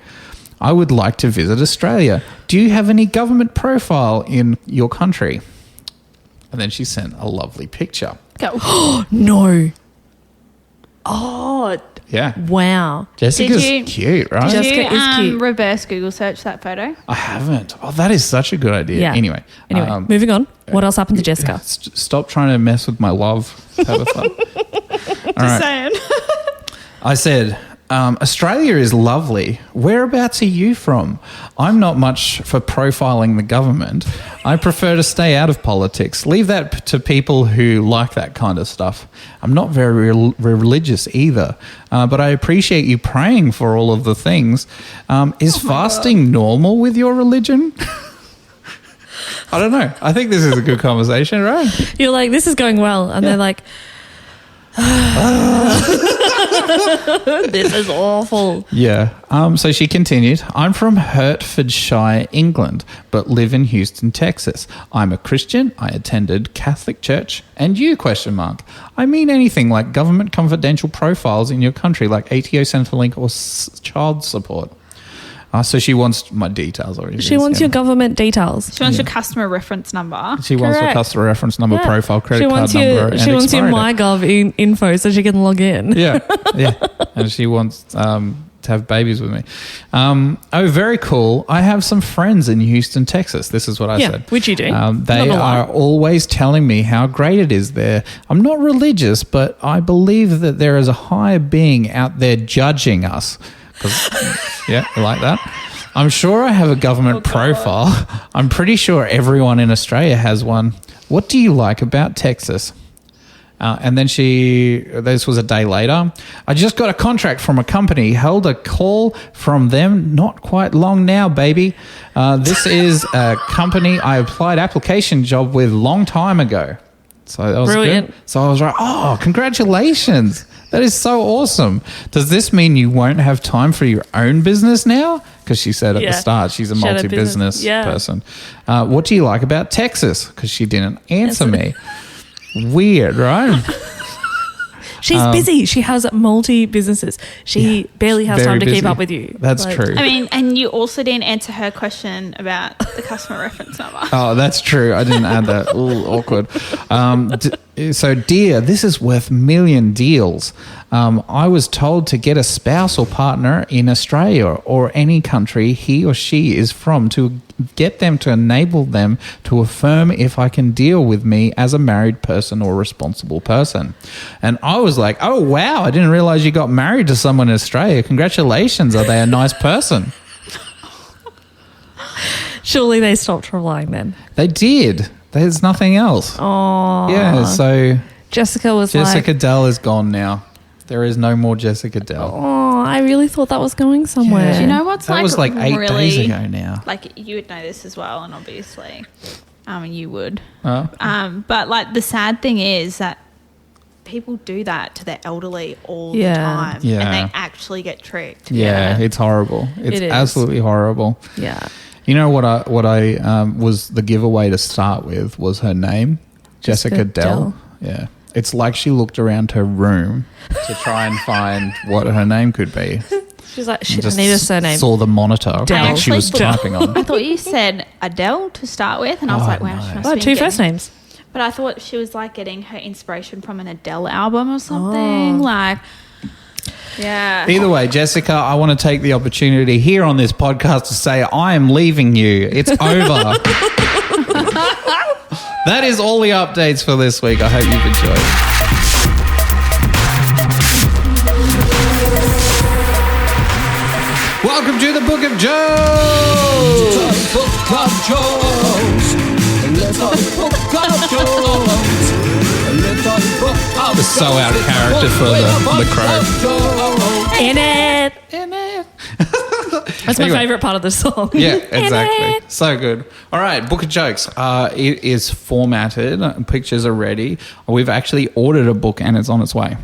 I would like to visit Australia. Do you have any government profile in your country? And then she sent a lovely picture. Go. No. Oh. Yeah. Wow. Jessica's cute, right? Jessica is cute. Reverse Google search that photo? I haven't. Oh, that is such a good idea. Yeah. Anyway, Moving on. What else happened to Jessica? Stop trying to mess with my love, Tabitha. Just saying. I said, Australia is lovely. Whereabouts are you from? I'm not much for profiling the government. I prefer to stay out of politics. Leave that to people who like that kind of stuff. I'm not very religious either, but I appreciate you praying for all of the things. Is fasting normal with your religion? I don't know. I think this is a good conversation, right? You're like, this is going well. And they're like, this is awful. Yeah. So she continued, I'm from Hertfordshire, England, but live in Houston, Texas. I'm a Christian. I attended Catholic church. And you, ? I mean anything like government confidential profiles in your country like ATO, Centrelink or child support. So she wants my details. She wants your government details. She wants your customer reference number. She wants your customer reference number, profile, credit card number, and she wants your expiry date. MyGov info so she can log in. Yeah. And she wants to have babies with me. Oh, very cool. I have some friends in Houston, Texas. This is what I said. Which you do. They are always telling me how great it is there. I'm not religious, but I believe that there is a higher being out there judging us. Yeah, you like that? I'm sure I have a government profile. I'm pretty sure everyone in Australia has one. What do you like about Texas? And then this was a day later. I just got a contract from a company, held a call from them not quite long now, baby. This is a company I applied application job with long time ago. So that was brilliant. Good. So I was like, oh, congratulations. That is so awesome. Does this mean you won't have time for your own business now? Because she said at the start she's a multi-business person. What do you like about Texas? Because she didn't answer me. Weird, right? She's busy. She has multi-businesses. She barely has time to keep up with you. That's true. I mean, and you also didn't answer her question about the customer reference number. Oh, that's true. I didn't add that. Ooh, awkward. So, dear, this is worth million deals. I was told to get a spouse or partner in Australia or any country he or she is from to get them to enable them to affirm if I can deal with me as a married person or responsible person. And I was like, oh, wow, I didn't realize you got married to someone in Australia. Congratulations. Are they a nice person? Surely they stopped relying then. They did. There's nothing else. Oh. Yeah, so Jessica was Jessica like, Dell is gone now. There is no more Jessica Dell. oh, I really thought that was going somewhere. Do you know what's That was like 8 days ago now. Like, you would know this as well, and obviously, you would. Oh. But like, the sad thing is that people do that to their elderly all the Yeah. time, Yeah. and they actually get tricked. Yeah, it's horrible. It's It is. absolutely horrible. Yeah. You know what I was the giveaway to start with was her name, Jessica Dell. Yeah. It's like she looked around her room to try and find what her name could be. She's like, shit, I Just need a surname. saw the monitor Dell. that she was Actually, typing on. I thought you said Adele to start with, and I was Oh, like, wow, no. she must Oh, have been 2 getting- first names. But I thought she was like getting her inspiration from an Adele album or something. Like, yeah. Either way, Jessica, I want to take the opportunity here on this podcast to say I am leaving you. It's over. That is all the updates for this week. I hope you've enjoyed. Welcome to the Book of Joe. Book of Joes. Let's talk Book of Joes. Let's talk Book of It's so out of character for the crow. In it. That's my Anyway. favourite part of the song. Yeah, In exactly. it. So good. All right, Book of Jokes. It is formatted. Pictures are ready. We've actually ordered a book and it's on its way.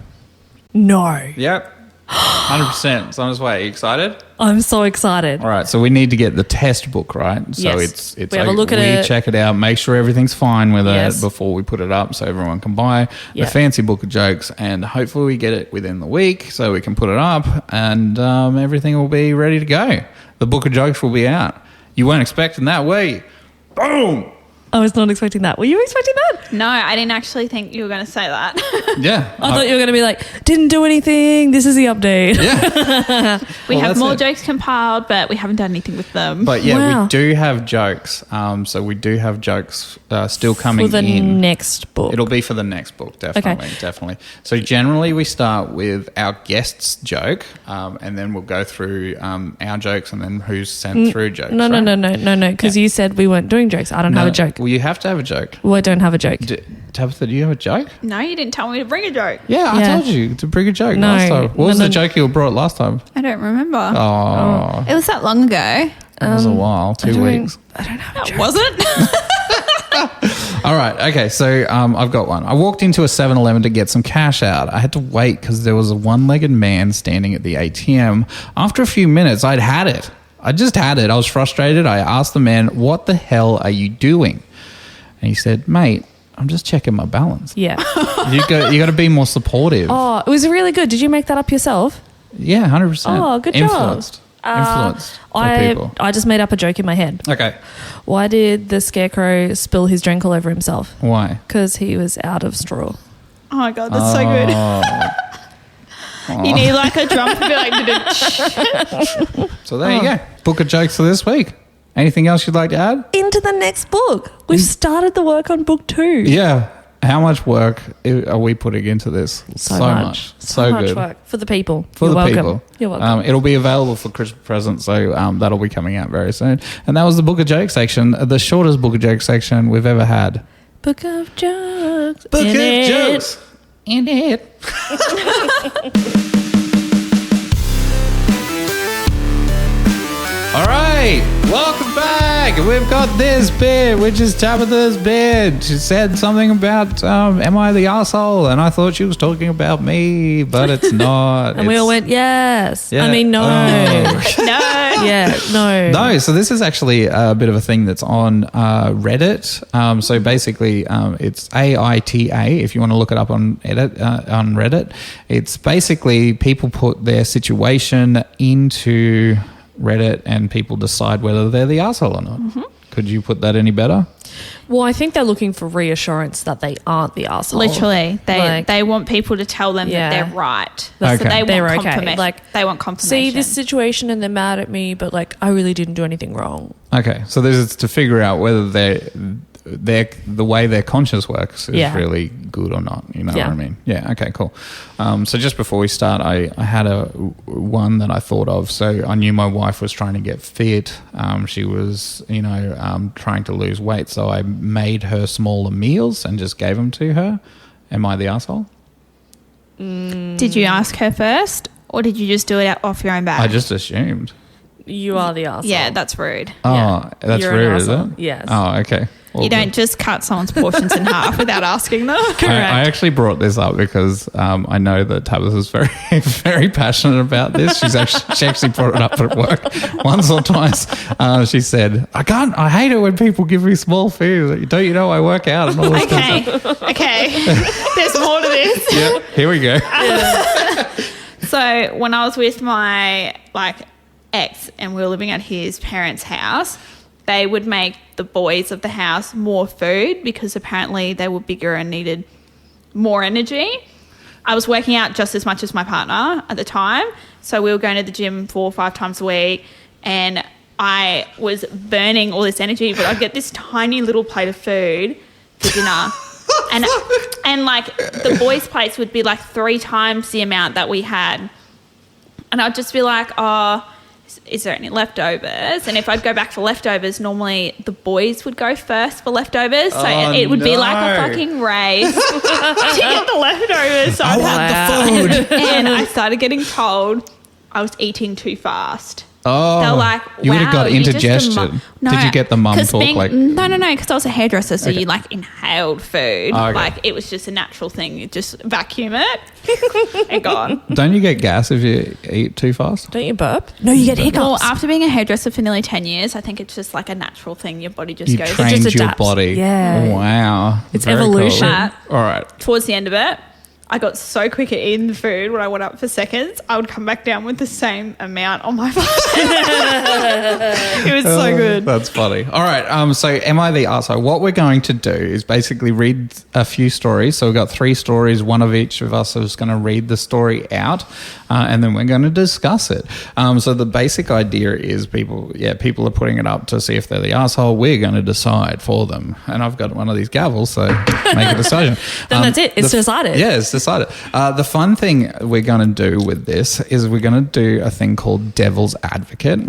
No. Yep. 100%. It's on its way. Are you excited? I'm so excited. All right, so we need to get the test book, right? So Yes. it's We have a look at it. check it out, make sure everything's fine with Yes. it before we put it up so everyone can buy Yeah. the fancy Book of Jokes, and hopefully we get it within the week so we can put it up and everything will be ready to go. The Book of Jokes will be out. You weren't expecting that, were you? Boom! I was not expecting that. Were you expecting that? No, I didn't actually think you were going to say that. Yeah. I thought you were going to be like, didn't do anything. This is the update. Yeah. We Well, have that's more it. jokes compiled, but we haven't done anything with them. But yeah, Wow. we do have jokes. So we do have jokes still coming For the in. next book. It'll be for the next book, definitely, definitely. So generally we start with our guest's joke, and then we'll go through our jokes and then who's sent through jokes. No, right? no, because you said we weren't doing jokes. I don't have a joke. Well, you have to have a joke. Well, I don't have a joke. Tabitha, do you have a joke? No, you didn't tell me to bring a joke. Yeah, I Yeah. told you to bring a joke No, last time. What was no, the no. joke you brought last time? I don't remember. Oh, It was that long ago. it was a while, 2 weeks. I don't have a joke. Was it? All right. Okay. So I've got one. I walked into a 7-Eleven to get some cash out. I had to wait because there was a one-legged man standing at the ATM. After a few minutes, I'd had it. I just had it. I was frustrated. I asked the man, "What the hell are you doing?" And he said, "Mate, I'm just checking my balance." Yeah. You got to be more supportive. Oh, it was really good. Did you make that up yourself? Yeah, 100%. Oh, good job. Influenced by people. I just made up a joke in my head. Okay. Why did the scarecrow spill his drink all over himself? Why? Because he was out of straw. Oh my God, that's so good. You need like a drum to be like, So there you go. Book of jokes for this week. Anything else you'd like to add? Into the next book. We've started the work on book 2. Yeah. How much work are we putting into this? So much. So much good. work for the people. For You're the welcome. people. You're welcome. It'll be available for Christmas presents, so that'll be coming out very soon. And that was the Book of Jokes section, the shortest Book of Jokes section we've ever had. Book of jokes. Book In of it. Jokes. In it. All right, welcome back. We've got this bit, which is Tabitha's bit. She said something about, am I the arsehole? And I thought she was talking about me, but it's not. And we all went, yes. Yeah. I mean, no. Oh. no. Yeah, no. No, so this is actually a bit of a thing that's on Reddit. So basically, it's AITA. If you want to look it up on Reddit, it's basically people put their situation into Reddit and people decide whether they're the arsehole or not. Mm-hmm. Could you put that any better? Well, I think they're looking for reassurance that they aren't the arsehole. Literally, Like- they want people to tell them Yeah. that they're right. That's- So they They're want okay. confirmation. Like, they want confirmation. See this situation and they're mad at me, but like I really didn't do anything wrong. Okay, so this is to figure out whether the way their conscience works is Yeah. really good or not. You know Yeah. what I mean? Yeah. Okay. Cool. So just before we start, I had one that I thought of. So I knew my wife was trying to get fit. She was, trying to lose weight. So I made her smaller meals and just gave them to her. Am I the asshole? Did you ask her first, or did you just do it off your own back? I just assumed. You are the arsehole. Yeah, that's rude. Oh, Yeah. that's You're an rude, is it? arsehole. Yes. Oh, okay. Well, You don't just cut someone's portions in half without asking them. I actually brought this up because I know that Tabitha's very, very passionate about this. She actually brought it up at work once or twice. She said, I hate it when people give me small food. Don't you know I work out and all this stuff. Okay. There's more to this. Yeah, here we go. So when I was with my ex and we were living at his parents' house, they would make the boys of the house more food because apparently they were bigger and needed more energy. I was working out just as much as my partner at the time, so we were going to the gym 4 or 5 times a week, and I was burning all this energy, but I'd get this tiny little plate of food for dinner. And like the boys' plates would be like 3 times the amount that we had. And I'd just be like, oh, is there any leftovers? And if I'd go back for leftovers, normally the boys would go first for leftovers. So it would be like a fucking race to get the leftovers. So I want the food. and I started getting told I was eating too fast. Oh, They're like, you would have wow, got you're just a indigestion. No, Did you get the mum 'cause talk No, because I was a hairdresser, so you inhaled food. Oh, okay. Like it was just a natural thing. You just vacuum it and gone. Don't you get gas if you eat too fast? Don't you burp? No, you get hiccups. Well, after being a hairdresser for nearly 10 years, I think it's just like a natural thing. Your body just You goes. trained just your adapts. body. Yeah. Wow. It's Very evolution. Cool. All right. Towards the end of it, I got so quick at eating the food when I went up for seconds, I would come back down with the same amount on my phone. It was so good. That's funny. All right. So am I the arsehole? What we're going to do is basically read a few stories. So we've got 3 stories. One of each of us is going to read the story out, and then we're going to discuss it. So the basic idea is people are putting it up to see if they're the arsehole. We're going to decide for them. And I've got one of these gavels, so make a decision. Then that's it. It's decided. Yeah, it's decided. The fun thing we're going to do with this is we're going to do a thing called devil's advocate.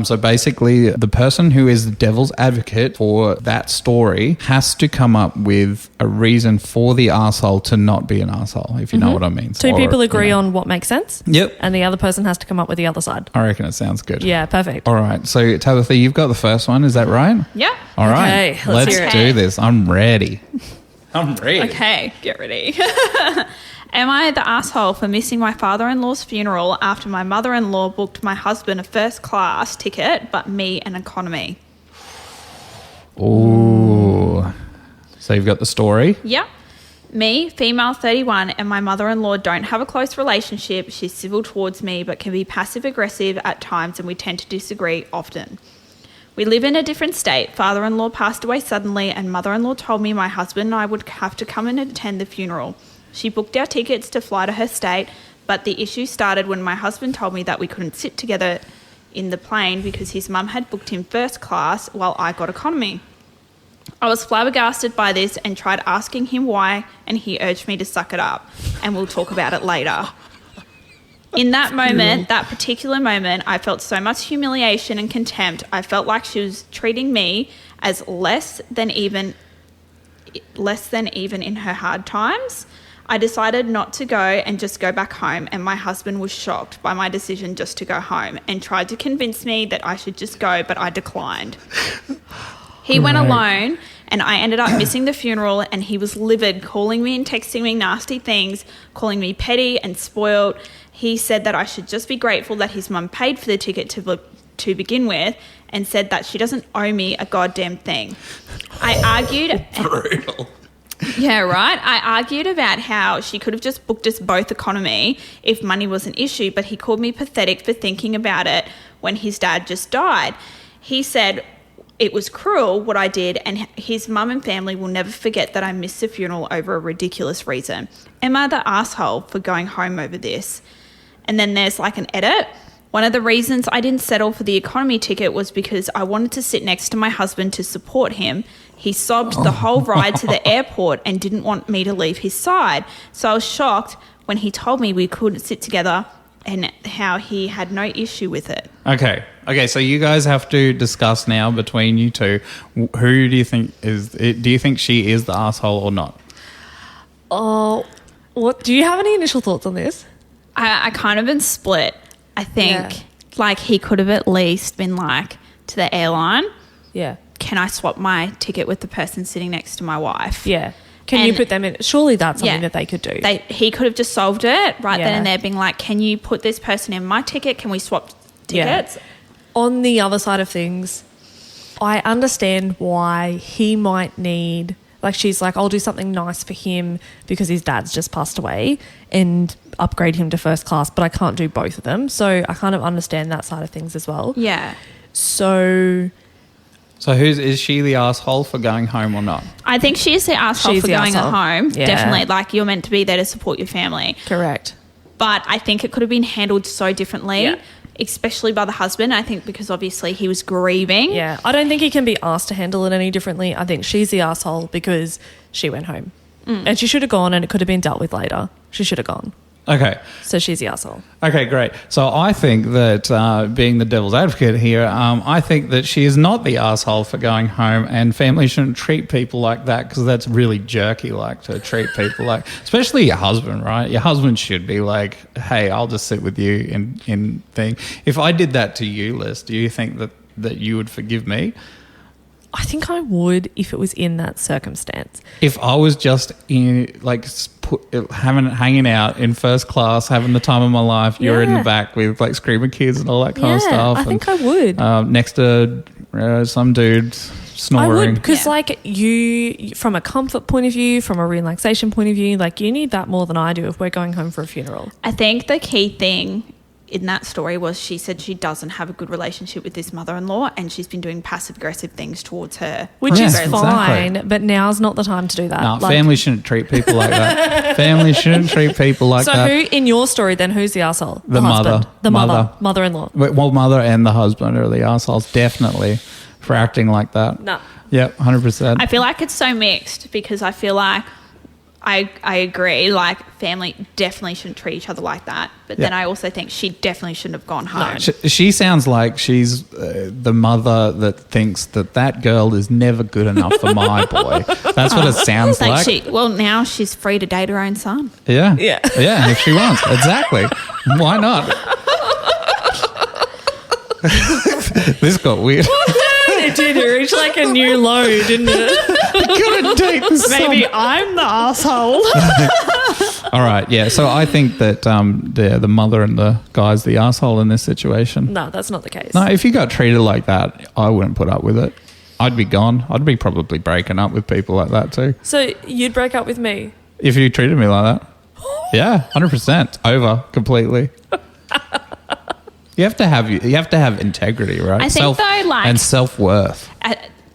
So basically, the person who is the devil's advocate for that story has to come up with a reason for the arsehole to not be an arsehole, if you know what I mean. 2 people agree on what makes sense. Yep. And the other person has to come up with the other side. I reckon it sounds good. Yeah, perfect. All right. So, Tabitha, you've got the first one. Is that right? Yeah. All right. Okay, let's hear it. do this. I'm ready. I'm ready. Okay, get ready. Am I the asshole for missing my father-in-law's funeral after my mother-in-law booked my husband a first-class ticket, but me an economy? Ooh. So you've got the story. Yep. Me, female 31, and my mother-in-law don't have a close relationship. She's civil towards me, but can be passive-aggressive at times, and we tend to disagree often. We live in a different state. Father-in-law passed away suddenly, and mother-in-law told me my husband and I would have to come and attend the funeral. She booked our tickets to fly to her state, but the issue started when my husband told me that we couldn't sit together in the plane because his mum had booked him first class while I got economy. I was flabbergasted by this and tried asking him why, and he urged me to suck it up, and we'll talk about it later. In that moment, that particular moment, I felt so much humiliation and contempt. I felt like she was treating me as less than even in her hard times. I decided not to go and just go back home, and my husband was shocked by my decision just to go home and tried to convince me that I should just go, but I declined. He went alone, and I ended up missing the funeral, and he was livid, calling me and texting me nasty things, calling me petty and spoiled. He said that I should just be grateful that his mum paid for the ticket to begin with, and said that she doesn't owe me a goddamn thing. I argued... Brutal. Yeah, right. I argued about how she could have just booked us both economy if money was an issue, but he called me pathetic for thinking about it when his dad just died. He said it was cruel what I did, and his mum and family will never forget that I missed the funeral over a ridiculous reason. Am I the asshole for going home over this? And then there's like an edit. One of the reasons I didn't settle for the economy ticket was because I wanted to sit next to my husband to support him. He sobbed the whole ride to the airport and didn't want me to leave his side. So I was shocked when he told me we couldn't sit together and how he had no issue with it. Okay, so you guys have to discuss now between you two. Who do you think is... Do you think she is the asshole or not? Oh, what? Do you have any initial thoughts on this? I kind of been split. I think like he could have at least been like to the airline, Yeah. can I swap my ticket with the person sitting next to my wife? Yeah. Can you And- put them in? Surely that's something that they could do. He could have just solved it right then Yeah. and there, being like, can you put this person in my ticket? Can we swap tickets? On the other side of things, I understand why he might need, like, she's like, I'll do something nice for him because his dad's just passed away and upgrade him to first class, but I can't do both of them. So I kind of understand that side of things as well. Yeah. So Is she the asshole for going home or not? I think she is the asshole She's for the going asshole. home. Yeah. Definitely. Like, you're meant to be there to support your family. correct. But I think it could have been handled so differently, Yeah. especially by the husband. I think because obviously he was grieving. Yeah. I don't think he can be asked to handle it any differently. I think she's the asshole because she went home. And she should have gone and it could have been dealt with later. She should have gone. Okay. So she's the asshole. Okay, great. So I think that being the devil's advocate here, I think that she is not the asshole for going home, and family shouldn't treat people like that because that's really jerky, like to treat people like, especially your husband, right? Your husband should be like, hey, I'll just sit with you in thing. If I did that to you, Liz, do you think that you would forgive me? I think I would if it was in that circumstance. If I was just hanging out in first class, having the time of my life, you're in the Yeah. back with like screaming kids and all that kind of stuff. I think I would. Next to some dude snoring. I would, because Yeah. like you, from a comfort point of view, from a relaxation point of view, like you need that more than I do if we're going home for a funeral. I think the key thing in that story was she said she doesn't have a good relationship with this mother-in-law, and she's been doing passive-aggressive things towards her. Which Yeah, is exactly. fine, but now's not the time to do that. No, Like- family shouldn't treat people like that. Family shouldn't treat people like So that. who, in your story then, who's the arsehole? The husband. mother. The Mother. mother-in-law. Well, mother and the husband are the assholes, definitely, for acting like that. No. Yep, 100%. I feel like it's so mixed because I feel like I agree, like family definitely shouldn't treat each other like that. But then Yeah. I also think she definitely shouldn't have gone home. She sounds like she's the mother that thinks that girl is never good enough for my boy. That's what it sounds like. Now she's free to date her own son. Yeah. Yeah. Yeah, if she wants. Exactly. Why not? This got weird. It did reach like a new low, didn't it? Gotta date the son. Maybe I'm the asshole. All right, yeah. So I think that the mother and the guy's the asshole in this situation. No, that's not the case. No, if you got treated like that, I wouldn't put up with it. I'd be gone. I'd be probably breaking up with people like that too. So you'd break up with me? If you treated me like that. Yeah, 100%. Over completely. You have to have integrity, right? I think though, like- and self-worth.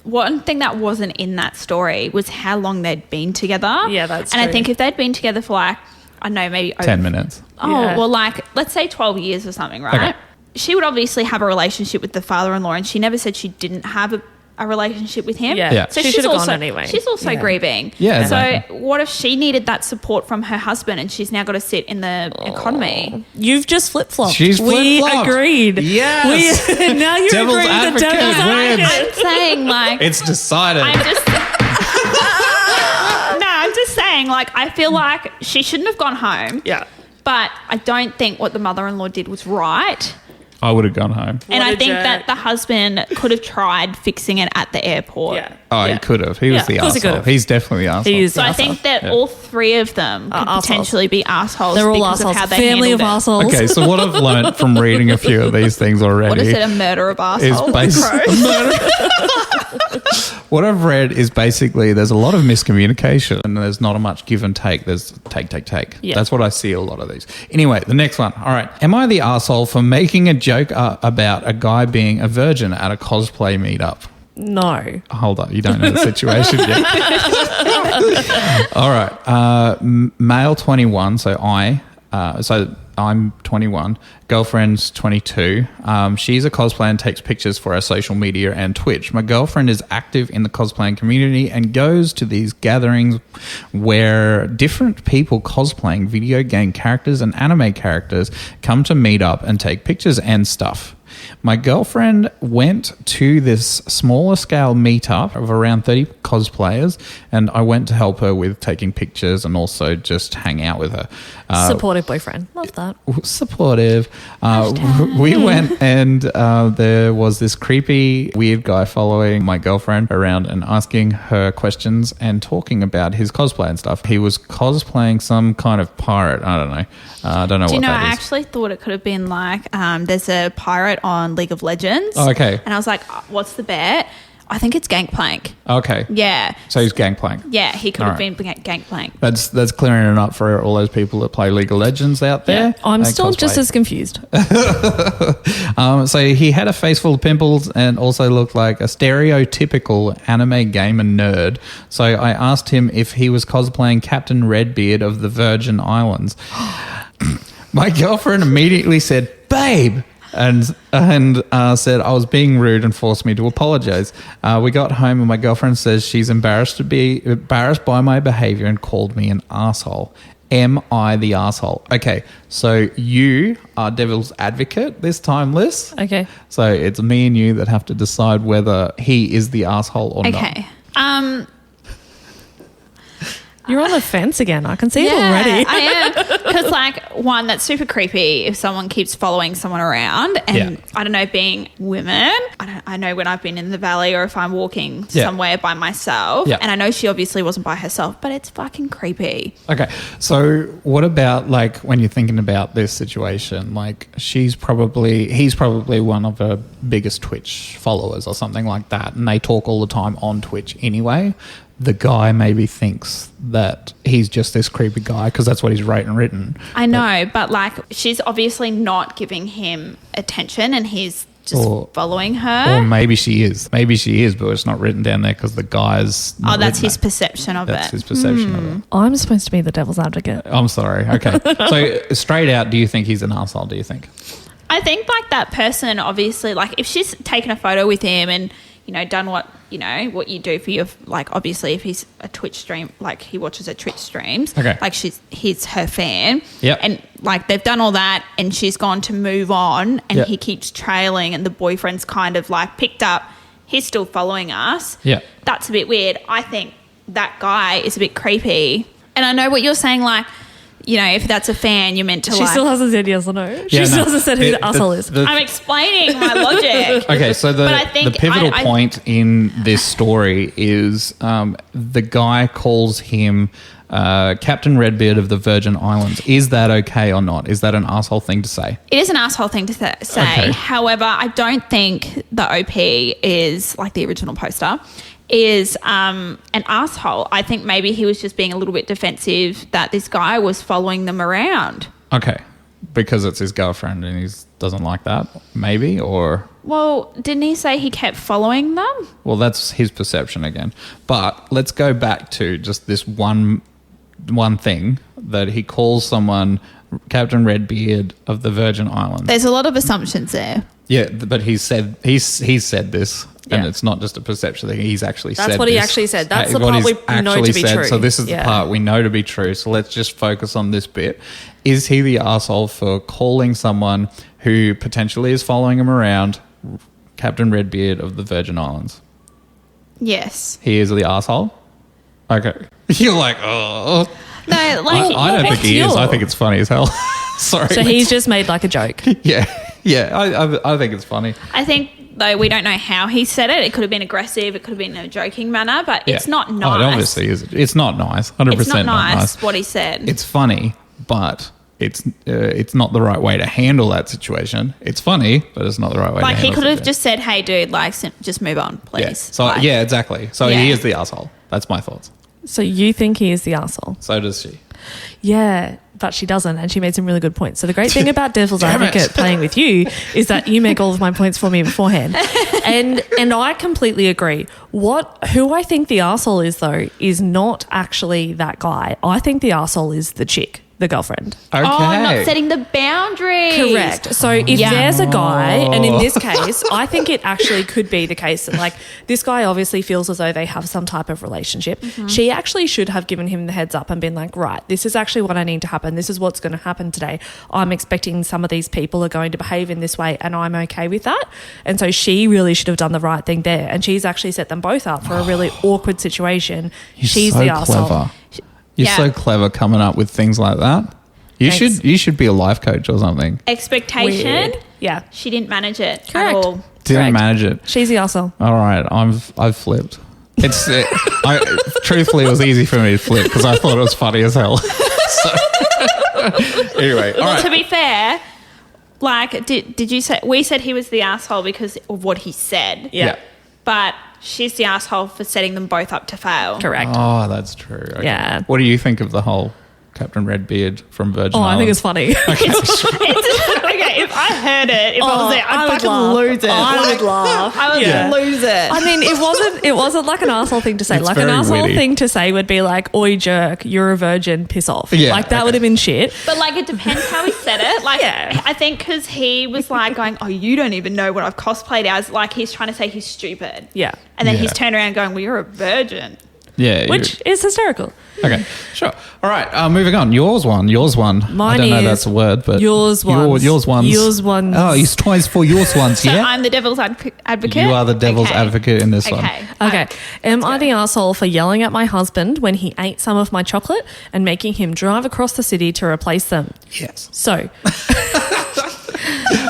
One thing that wasn't in that story was how long they'd been together. Yeah, that's And I true. think if they'd been together for like, I don't know, maybe 10 minutes. Oh, Yeah. well, like, let's say 12 years or something, right? Okay. She would obviously have a relationship with the father-in-law, and she never said she didn't have a relationship with him. Yeah. Yeah. So She she's should've gone also anyway. She's also Yeah. grieving. Yeah, So exactly. what if she needed that support from her husband, and she's now got to sit in the economy? You've just flip-flopped. She's We flip-flopped. agreed. Yes. Now you're Devil's agreeing with the advocate devil's wins. advocate. I'm saying, like, It's decided. I'm just. No, I'm just saying, like, I feel like she shouldn't have gone home. Yeah. But I don't think what the mother-in-law did was right. I would have gone home. And What I a think jerk. that the husband could have tried fixing it at the airport. Yeah. Oh, Yeah. he could have. He was Yeah, the of course he asshole. could've. He's definitely the asshole. He is. So I the think arsehole. that all three of them could Arseholes. potentially be assholes They're all because of assholes. how they Family of handled it. assholes. Okay, so what I've learned from reading a few of these things already What is it, a murder of is assholes? what I've read is basically there's a lot of miscommunication and there's not much give and take. There's take. Yeah. That's what I see a lot of these. Anyway, the next one. All right. Am I the asshole for making a joke about a guy being a virgin at a cosplay meetup? No. Hold on, you don't know the situation yet. All right, male 21. So I'm 21. Girlfriend's 22. She's a cosplayer and takes pictures for her social media and Twitch. My girlfriend is active in the cosplaying community and goes to these gatherings where different people cosplaying video game characters and anime characters come to meet up and take pictures and stuff. My girlfriend went to this smaller scale meetup of around 30 cosplayers, and I went to help her with taking pictures and also just hang out with her. Supportive boyfriend. Love that. Supportive. We went and there was this creepy, weird guy following my girlfriend around and asking her questions and talking about his cosplay and stuff. He was cosplaying some kind of pirate. I don't know. I don't know what that is. I actually thought it could have been like there's a pirate on League of Legends. Oh, okay. And I was like, what's the bet? I think it's Gangplank. Okay. Yeah. So he's Gangplank. Yeah, he could have All right. been Gangplank. That's clearing it up for all those people that play League of Legends out there. Yeah. I'm They still cosplay. just as confused. So he had a face full of pimples and also looked like a stereotypical anime gamer nerd. So I asked him if he was cosplaying Captain Redbeard of the Virgin Islands. My girlfriend immediately said, "Babe," and said I was being rude and forced me to apologize. We got home and my girlfriend says she's embarrassed by my behavior and called me an asshole. Am I the asshole? Okay, so you are devil's advocate this time, Liz. Okay. So it's me and you that have to decide whether he is the asshole or not. Okay. You're on the fence again. I can see it Yeah, already. I am. Because, like, one, that's super creepy if someone keeps following someone around. And Yeah. I don't know, being women, I know when I've been in the valley or if I'm walking Yeah. somewhere by myself. Yeah. And I know she obviously wasn't by herself, but it's fucking creepy. Okay, so what about like when you're thinking about this situation? Like he's probably one of her biggest Twitch followers or something like that, and they talk all the time on Twitch anyway. The guy maybe thinks that he's just this creepy guy because that's what he's written. I know, but like she's obviously not giving him attention and he's just following her. Or maybe she is. Maybe she is, but it's not written down there because the guy's not That's written his it. perception of That's it. his perception of it. I'm supposed to be the devil's advocate. I'm sorry. Okay. So straight out, do you think he's an arsehole, do you think? I think like that person obviously, like if she's taken a photo with him and, you know, done what you do for your, like obviously if he's a Twitch stream, like he watches her Twitch streams, Okay. like he's her fan. Yep. And like they've done all that and she's gone to move on and Yep. he keeps trailing and the boyfriend's kind of like picked up, he's still following us. Yeah. That's a bit weird. I think that guy is a bit creepy. And I know what you're saying, like, you know, if that's a fan, you're meant to She still hasn't said yes or no. She still hasn't said who the asshole is. I'm explaining my logic. Okay, so But I think the pivotal I- point in this story is the guy calls him Captain Redbeard of the Virgin Islands. Is that okay or not? Is that an asshole thing to say? It is an asshole thing to say. Okay. However, I don't think the OP is, like the original poster, is an asshole. I think maybe he was just being a little bit defensive that this guy was following them around. Okay, because it's his girlfriend and he doesn't like that, maybe, or... Well, didn't he say he kept following them? Well, that's his perception again. But let's go back to just this one thing that he calls someone Captain Redbeard of the Virgin Islands. There's a lot of assumptions there. Yeah, but he's said this, and Yeah. it's not just a perception thing. He's actually said That's this. what he actually said. That's the What part he's we know actually to be said. true. So this is Yeah. the part we know to be true. So let's just focus on this bit. Is he the arsehole for calling someone who potentially is following him around Captain Redbeard of the Virgin Islands? Yes. He is the arsehole? Okay. You're like, oh. No, like I don't think what's he is. I your- think it's funny as hell. Sorry. So he's just made like a joke. Yeah. I think it's funny. I think though we don't know how he said it. It could have been aggressive. It could have been in a joking manner, but it's Yeah. not nice. Oh, it obviously is. It's not nice. 100% It's not not nice what he said. It's funny, but it's not the right way to handle that situation. It's funny, but it's not the right way. like to he handle could have it. just said, "Hey, dude, like just move on, please." Yeah. So Like, yeah, exactly. So Yeah. he is the asshole. That's my thoughts. So you think he is the asshole? So does she. Yeah. but she doesn't, and she made some really good points. So the great thing about Devil's Advocate playing with you is that you make all of my points for me beforehand. And I completely agree. Who I think the arsehole is, though, is not actually that guy. I think the arsehole is the chick, the girlfriend. Okay. Oh, not setting the boundaries. Correct. So if there's a guy, and in this case, I think it actually could be the case that, like, this guy obviously feels as though they have some type of relationship. Mm-hmm. She actually should have given him the heads up and been like, right, this is actually what I need to happen. This is what's going to happen today. I'm expecting some of these people are going to behave in this way, and I'm okay with that. And so she really should have done the right thing there. And she's actually set them both up for a really awkward situation. She's so the arsehole. clever. You're Yeah. so clever coming up with things like that. Thanks. You should be a life coach or something. Expectation. Weird. Yeah. She didn't manage it Correct. at all. Didn't Correct. manage it. She's the arsehole. All right, I've flipped. Truthfully, it was easy for me to flip because I thought it was funny as hell. Anyway, all Well, right. to be fair, like, did you say we said he was the asshole because of what he said? Yeah. But she's the asshole for setting them both up to fail. Correct. Oh, that's true. Okay. Yeah. What do you think of the whole Captain Redbeard from Virgin Oh, I think Islands? it's funny. Okay, if I heard it, if I was there, I'd would fucking laugh. lose it. I would laugh. I would Yeah. lose it. I mean, it wasn't like an arsehole thing to say. It's Like an very arsehole witty. thing to say would be like, oi jerk, you're a virgin, piss off. Yeah, like that okay. would have been shit. But like, it depends how he said it. Like, Yeah. I think because he was like going, "Oh, you don't even know what I've cosplayed as." Like, he's trying to say he's stupid. Yeah. And then Yeah. he's turned around going, "Well, you're a virgin." Yeah. Which is hysterical. Okay, sure. All right, moving on. Yours one. Mine I don't know is that's a word, but yours ones. Yours ones. Yours ones. Oh, it's twice for yours ones. So Yeah. I'm the devil's advocate. You are the devil's Okay. advocate in this one. Okay. Okay. Am I the arsehole for yelling at my husband when he ate some of my chocolate and making him drive across the city to replace them? Yes. So,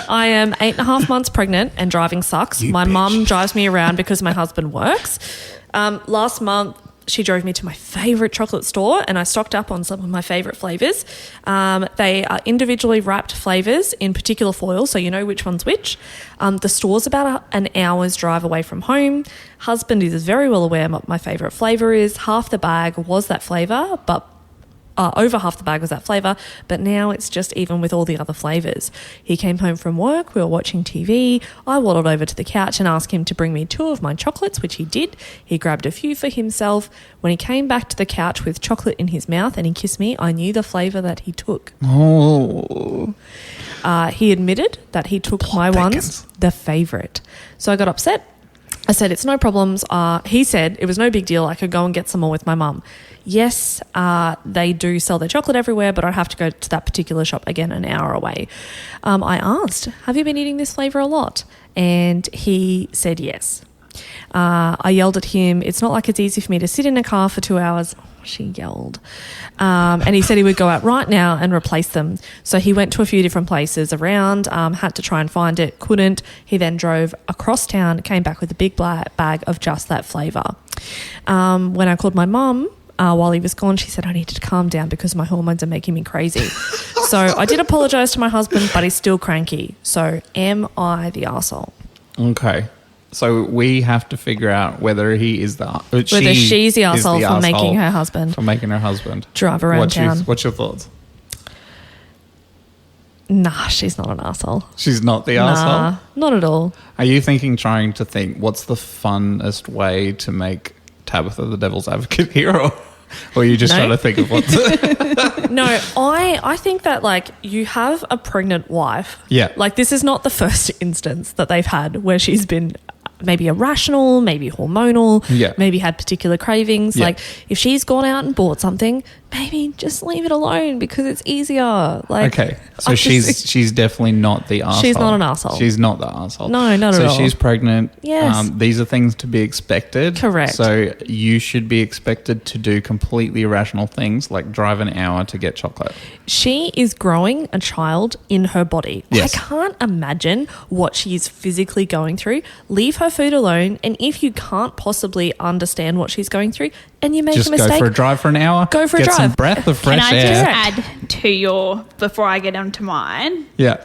I am 8.5 months pregnant and driving sucks. You My bitch. mum drives me around because my husband works. Last month, she drove me to my favourite chocolate store and I stocked up on some of my favourite flavours. They are individually wrapped flavours in particular foil, so you know which one's which. The store's about an hour's drive away from home. Husband is very well aware what my favourite flavour is. Half the bag was that flavour, but over half the bag was that flavour, but now it's just even with all the other flavours. He came home from work, we were watching TV, I waddled over to the couch and asked him to bring me 2 of my chocolates, which he did. He grabbed a few for himself. When he came back to the couch with chocolate in his mouth and he kissed me, I knew the flavour that he took. Oh. He admitted that he took my bacons. ones, the favourite. So I got upset. I said, it's no problems. He said it was no big deal. I could go and get some more with my mum. Yes, they do sell their chocolate everywhere, but I'd have to go to that particular shop again an hour away. I asked, have you been eating this flavour a lot? And he said yes. I yelled at him, it's not like it's easy for me to sit in a car for 2 hours. She yelled. And he said he would go out right now and replace them. So he went to a few different places around, had to try and find it, couldn't. He then drove across town, came back with a big bag of just that flavour. When I called my mum, while he was gone, she said, I needed to calm down because my hormones are making me crazy. So I did apologise to my husband, but he's still cranky. So am I the arsehole? Okay. So we have to figure out whether he is Whether she's the arsehole for making her husband for making her husband drive around town. What's your thoughts? Nah, she's not an arsehole. She's not the Nah, arsehole? not at all. Are you trying to think what's the funnest way to make Tabitha the devil's advocate here, or are you just No. trying to think of what's No, I think that, like, you have a pregnant wife. Yeah. Like, this is not the first instance that they've had where she's been maybe irrational, maybe hormonal, Yeah. maybe had particular cravings. Yeah. Like, if she's gone out and bought something, maybe just leave it alone because it's easier. Like, Okay, so I just- she's definitely not the arsehole. She's not an arsehole. She's not the arsehole. No, not at all. So she's pregnant. Yes. These are things to be expected. Correct. So you should be expected to do completely irrational things like drive an hour to get chocolate. she is growing a child in her body. Yes. I can't imagine what she's physically going through. Leave her food alone. And if you can't possibly understand what she's going through and you make Just a mistake, go for a drive for an hour. Go for a get some drive. breath of Can fresh I air. just Correct. add to your, before I get onto mine, Yeah.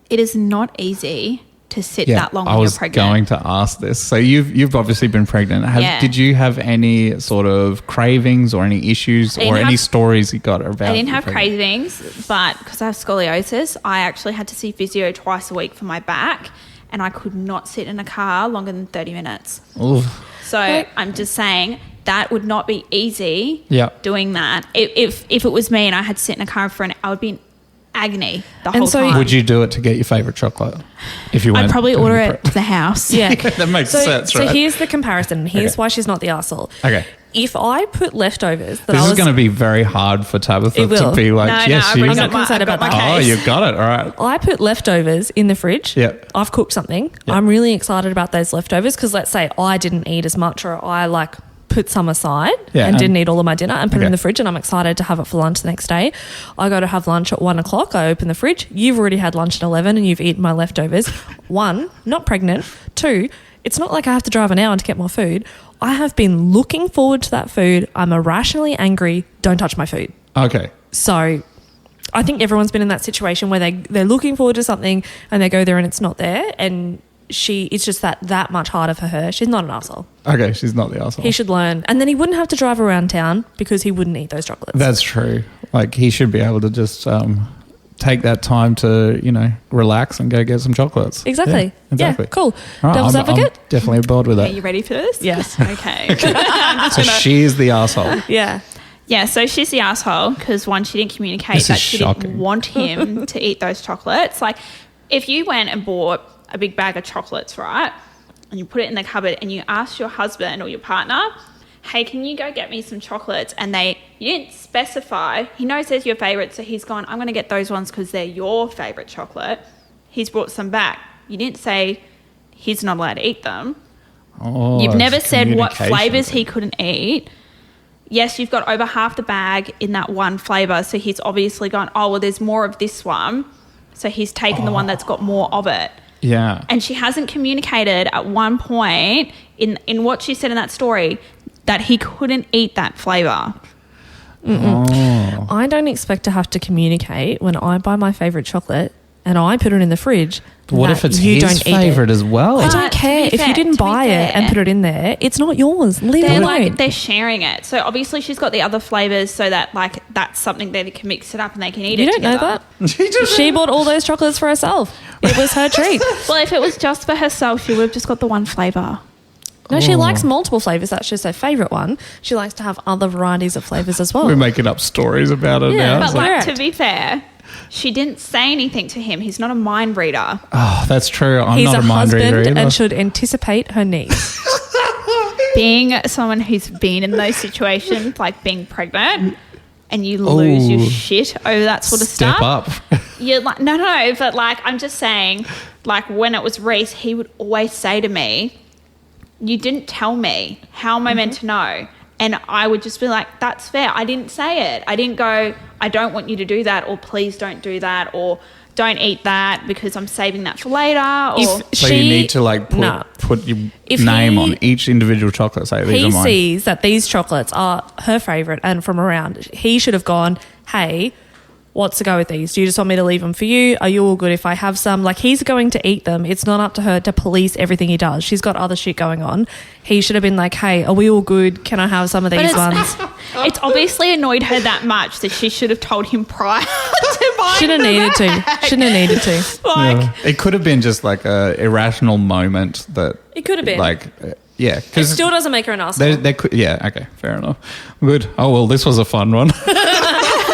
it is not easy to sit that long I when you're was pregnant. going to ask this. So you've obviously been pregnant. Yeah. Did you have any sort of cravings or any issues or any stories you got about? I didn't have pregnant? cravings, but because I have scoliosis, I actually had to see physio twice a week for my back, and I could not sit in a car longer than 30 minutes. Oof. So I'm just saying that would not be easy doing that. If it was me and I had to sit in a car for I would be in agony the whole time. Would you do it to get your favourite chocolate? If you went I'd probably order it to the house. Yeah. That makes sense, right? So here's the comparison. Here's why she's not the arsehole. Okay. If I put leftovers that This is going to be very hard for Tabitha It will. to be like, No, yes, I've already you. got my- concerned I've got about my that. Oh, case. you got it. All right. I put leftovers in the fridge. Yep. I've cooked something. Yep. I'm really excited about those leftovers because let's say I didn't eat as much or I put some aside and didn't eat all of my dinner and put it in the fridge and I'm excited to have it for lunch the next day. I go to have lunch at 1 o'clock. I open the fridge. You've already had lunch at 11 and you've eaten my leftovers. 1, not pregnant. 2, it's not like I have to drive an hour to get more food. I have been looking forward to that food. I'm irrationally angry. Don't touch my food. Okay. So I think everyone's been in that situation where they're looking forward to something and they go there and it's not there. And it's just that much harder for her. She's not an arsehole. Okay, she's not the asshole. He should learn. And then he wouldn't have to drive around town because he wouldn't eat those chocolates. That's true. Like he should be able to just take that time to, relax and go get some chocolates. Exactly. Yeah, exactly. Yeah, cool. All right, Devil's I'm advocate? definitely aboard with Are that. you ready for this? Yes. Okay. So she is the asshole. Yeah. Yeah, so she's the asshole because one, she didn't communicate This that is she shocking. didn't want him to eat those chocolates. Like, if you went and bought a big bag of chocolates, right, and you put it in the cupboard and you asked your husband or your partner, hey, can you go get me some chocolates? And you didn't specify. He knows they're your favourite, so he's gone, I'm going to get those ones because they're your favourite chocolate. He's brought some back. You didn't say he's not allowed to eat them. Oh, You've never it's said what communication flavours thing. he couldn't eat. Yes, you've got over half the bag in that one flavour, so he's obviously gone, oh, well, there's more of this one. So he's taken the one that's got more of it. Yeah. And she hasn't communicated at one point in what she said in that story that he couldn't eat that flavour. Oh. I don't expect to have to communicate when I buy my favourite chocolate and I put it in the fridge. What that if it's you his don't eat it. favourite as well? I To don't be care. If fair- you didn't to be buy it fair. and put it in there, it's not yours. Leave it They're alone. they're sharing it. So obviously she's got the other flavours so that that's something that they can mix it up and they can eat You it don't know together. that? She bought all those chocolates for herself. It was her treat. Well, if it was just for herself, she would have just got the one flavour. No, she likes multiple flavours. That's just her favourite one. She likes to have other varieties of flavours as well. We're making up stories about it Yeah, now. but It's But like, Correct. to be fair, she didn't say anything to him. He's not a mind reader. oh, that's true. I'm He's not a a mind reader husband either. and should anticipate her needs. Being someone who's been in those situations, like being pregnant, and you lose your Ooh. shit over that sort of Step stuff. up. You're like, no, but like, I'm just saying, like, when it was Reese, he would always say to me, you didn't tell me. How am I meant to know? And I would just be like, that's fair. I didn't say it. I didn't go, I don't want you to do that, or please don't do that, or don't eat that because I'm saving that for later. Or So you need to like put your If name he- on each individual chocolate. Say these He are mine. sees that these chocolates are her favourite and from around. He should have gone, hey, what's to go with these? Do you just want me to leave them for you? Are you all good if I have some? Like, he's going to eat them. It's not up to her to police everything he does. She's got other shit going on. He should have been like, hey, are we all good? Can I have some of these ones? it's obviously annoyed her that much that she should have told him prior to buying Shouldn't have the needed bag. to. Shouldn't have needed to. Like, Yeah. It could have been just like a irrational moment that, It could have been. like, yeah, It because still doesn't make her an asshole. they could. Yeah, okay, fair enough. Good. Oh well, this was a fun one.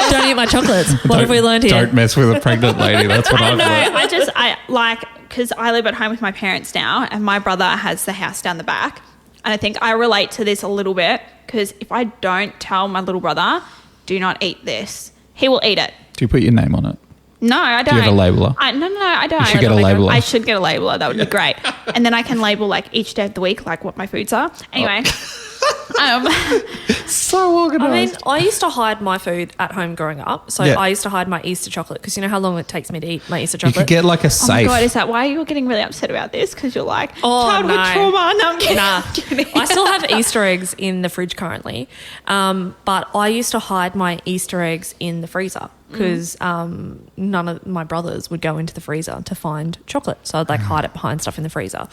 Don't eat my chocolates. What have we learned here? Don't mess with a pregnant lady. That's what I've no, learned. I like, because I live at home with my parents now and my brother has the house down the back. And I think I relate to this a little bit because if I don't tell my little brother, do not eat this, he will eat it. Do you put your name on it? No, I don't. Do you have a labeler? No, I don't. should get a labeler. I should get a labeler. That would be great. And then I can label like each day of the week, like what my foods are. Anyway. So I organised. mean, I used to hide my food at home growing up. So Yeah. I used to hide my Easter chocolate because you know how long it takes me to eat my Easter You chocolate? could get like a Oh my safe. God, is that why you're getting really upset about this? Because you're like, Oh, childhood no. trauma. No, I'm kidding. Nah, I'm kidding. I still have Easter eggs in the fridge currently, but I used to hide my Easter eggs in the freezer. because none of my brothers would go into the freezer to find chocolate. So I'd hide it behind stuff in the freezer.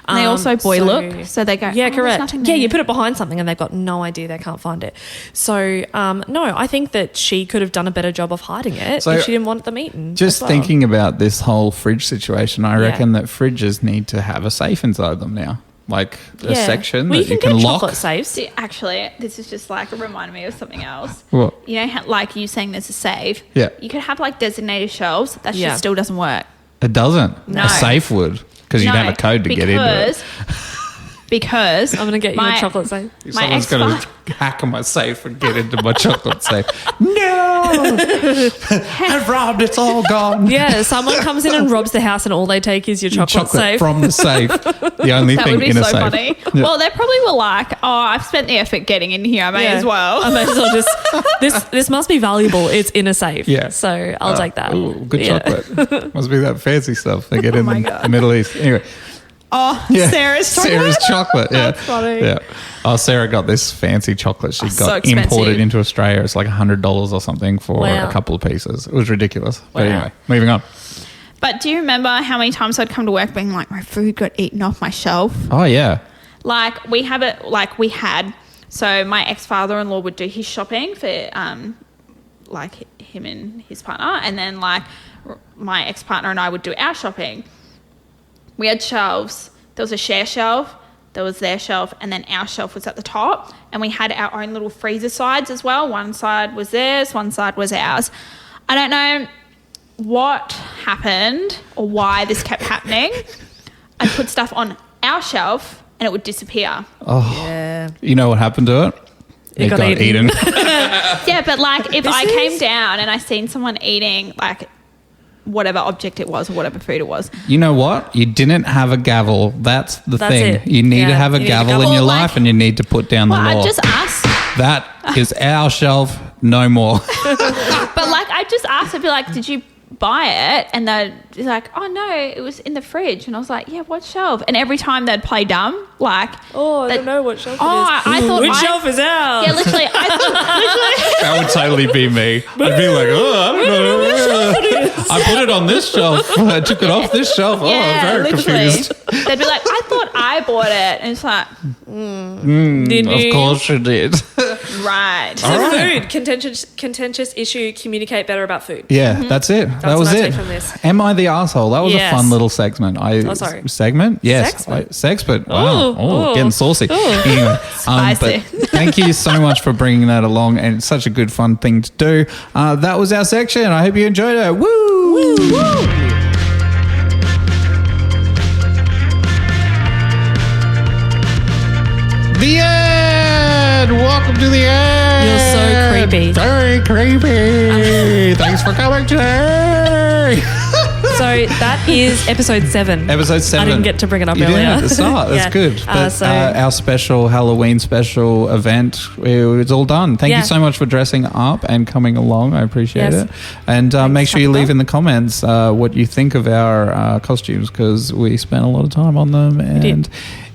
And they also look, so they go, yeah, "Oh, there's correct. nothing Yeah, there." you put it behind something and they've got no idea, they can't find it. So, no, I think that she could have done a better job of hiding it So if she didn't want them eaten. Just as well. thinking about this whole fridge situation, I Yeah. reckon that fridges need to have a safe inside them now. Like a section well, that you can get lock. chocolate safes. See, actually, this is just reminding me of something else. What? You know, like you saying there's a safe. Yeah. You could have designated shelves. That Yeah. just still doesn't work. It doesn't. No. A safe would, because you'd No, have a code to get into it. Because I'm going to get you a chocolate safe. My Someone's going ex- to hack my safe and get into my chocolate safe. No! I've robbed, it's all gone. Yeah, someone comes in and robs the house and all they take is your chocolate safe. from the safe. The only That thing would be in a so safe. funny. Yeah. Well, they probably were like, "Oh, I've spent the effort getting in here. I may as well." I may as well just this must be valuable. It's in a safe. Yeah. So I'll take that. Ooh, good Yeah. chocolate. Must be that fancy stuff they get in my the God. Middle East. Anyway. Oh, Yeah. Sarah's chocolate. Sarah's chocolate. Yeah. That's funny. Yeah. Oh, Sarah got this fancy chocolate. She so got expensive. imported into Australia. It's like $100 or something for Wow. a couple of pieces. It was ridiculous. But Wow. anyway, moving on. But do you remember how many times I'd come to work being like, my food got eaten off my shelf? Oh, yeah. We have it, we had. So my ex-father-in-law would do his shopping for, him and his partner. And then, my ex-partner and I would do our shopping. We had shelves. There was a share shelf. There was their shelf. And then our shelf was at the top. And we had our own little freezer sides as well. One side was theirs. One side was ours. I don't know what happened or why this kept happening. I'd put stuff on our shelf and it would disappear. Yeah. You know what happened to it? It got eaten. Yeah, but if I This came is- down and I seen someone eating whatever object it was or whatever food it was, You know what? You didn't have a gavel. That's the That's thing. it. You need to Yeah, have a you need a gavel in gavel. your Well, life, and you need to put down the well, law. I'd just ask. That is our shelf, no more. But I'd just ask, I'd be like, did you buy it? And they'd be like, oh no, it was in the fridge. And I was like, yeah, what shelf? And every time they'd play dumb, Oh, I they- don't know what shelf Oh, it is. I thought Which I- shelf is ours? yeah, literally, I thought, That would totally be me. I'd be like, oh, I don't know. I put it on this shelf. I took it off this shelf. Oh, yeah, I'm very literally. confused. They'd be like, I thought I bought it. And it's like, Did you? Of course you did. right. So All right. food, contentious issue, communicate better about food. Yeah, that's it. That was what I it. take from this. Am I the asshole? That was Yes. a fun little segment. sorry. Segment? Yes. Sexment. Sexpert. Wow. Ooh, Oh, ooh. getting saucy. Anyway, Spicy. but thank you so much for bringing that along, and it's such a good, fun thing to do. That was our section. I hope you enjoyed it. Woo! Woo! The end! Welcome to the end! You're so creepy. Very creepy! Thanks for coming today! So that is episode 7. Episode 7. I didn't get to bring it up You earlier. didn't at the start. That's Yeah. good. But So- our special Halloween special event, it's all done. Thank Yeah. you so much for dressing up and coming along. I appreciate Yes. it. And make sure you Tabitha. leave in the comments what you think of our costumes, because we spent a lot of time on them, and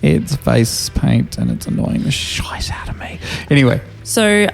it's face paint and it's annoying the shite out of me. Anyway. So,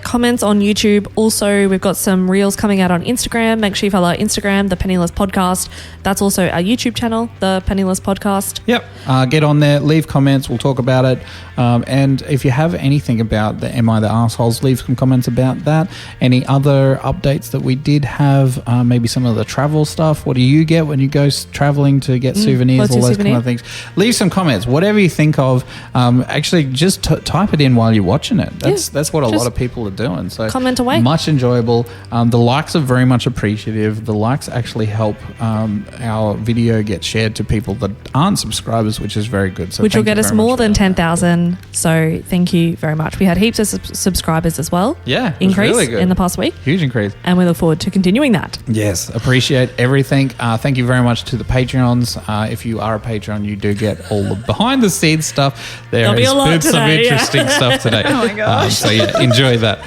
comments on YouTube. Also, we've got some reels coming out on Instagram. Make sure you follow our Instagram, The Penniless Podcast. That's also our YouTube channel, The Penniless Podcast. Yep. Get on there, leave comments, we'll talk about it. And if you have anything about the Am I the Arseholes, leave some comments about that. Any other updates that we did have, maybe some of the travel stuff. What do you get when you go traveling to get souvenirs, what's all your those kind of souvenir? things? Leave some comments, whatever you think of. Actually, just type it in while you're watching it. That's what a Just lot of people are doing. So comment away. much enjoyable. The likes are very much appreciative. The likes actually help our video get shared to people that aren't subscribers, which is very good. So Which will thank get you us very more much for than that. 10,000. So thank you very much. We had heaps of subscribers as well. Yeah, it was Increase really good. in the past week. Huge increase. And we look forward to continuing that. Yes, appreciate everything. Thank you very much to the Patreons. If you are a Patreon, you do get all the behind the scenes stuff. There There'll be is a lot bits today, of yeah. interesting stuff today. Oh my gosh. So yeah, enjoy that.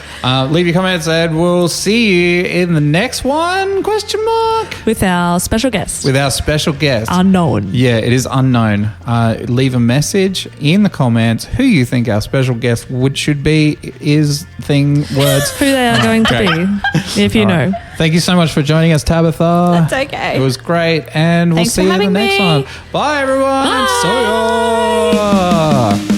Leave your comments and we'll see you in the next one, question mark? With our special guest. With our special guest. Unknown. Yeah, it is unknown. Leave a message in the comments who you think our special guest should be, words. Who they are going to be, if you know. Thank you so much for joining us, Tabitha. That's okay. It was great, and Thanks we'll see for you in the having next me. one. Bye, everyone. Bye. See ya.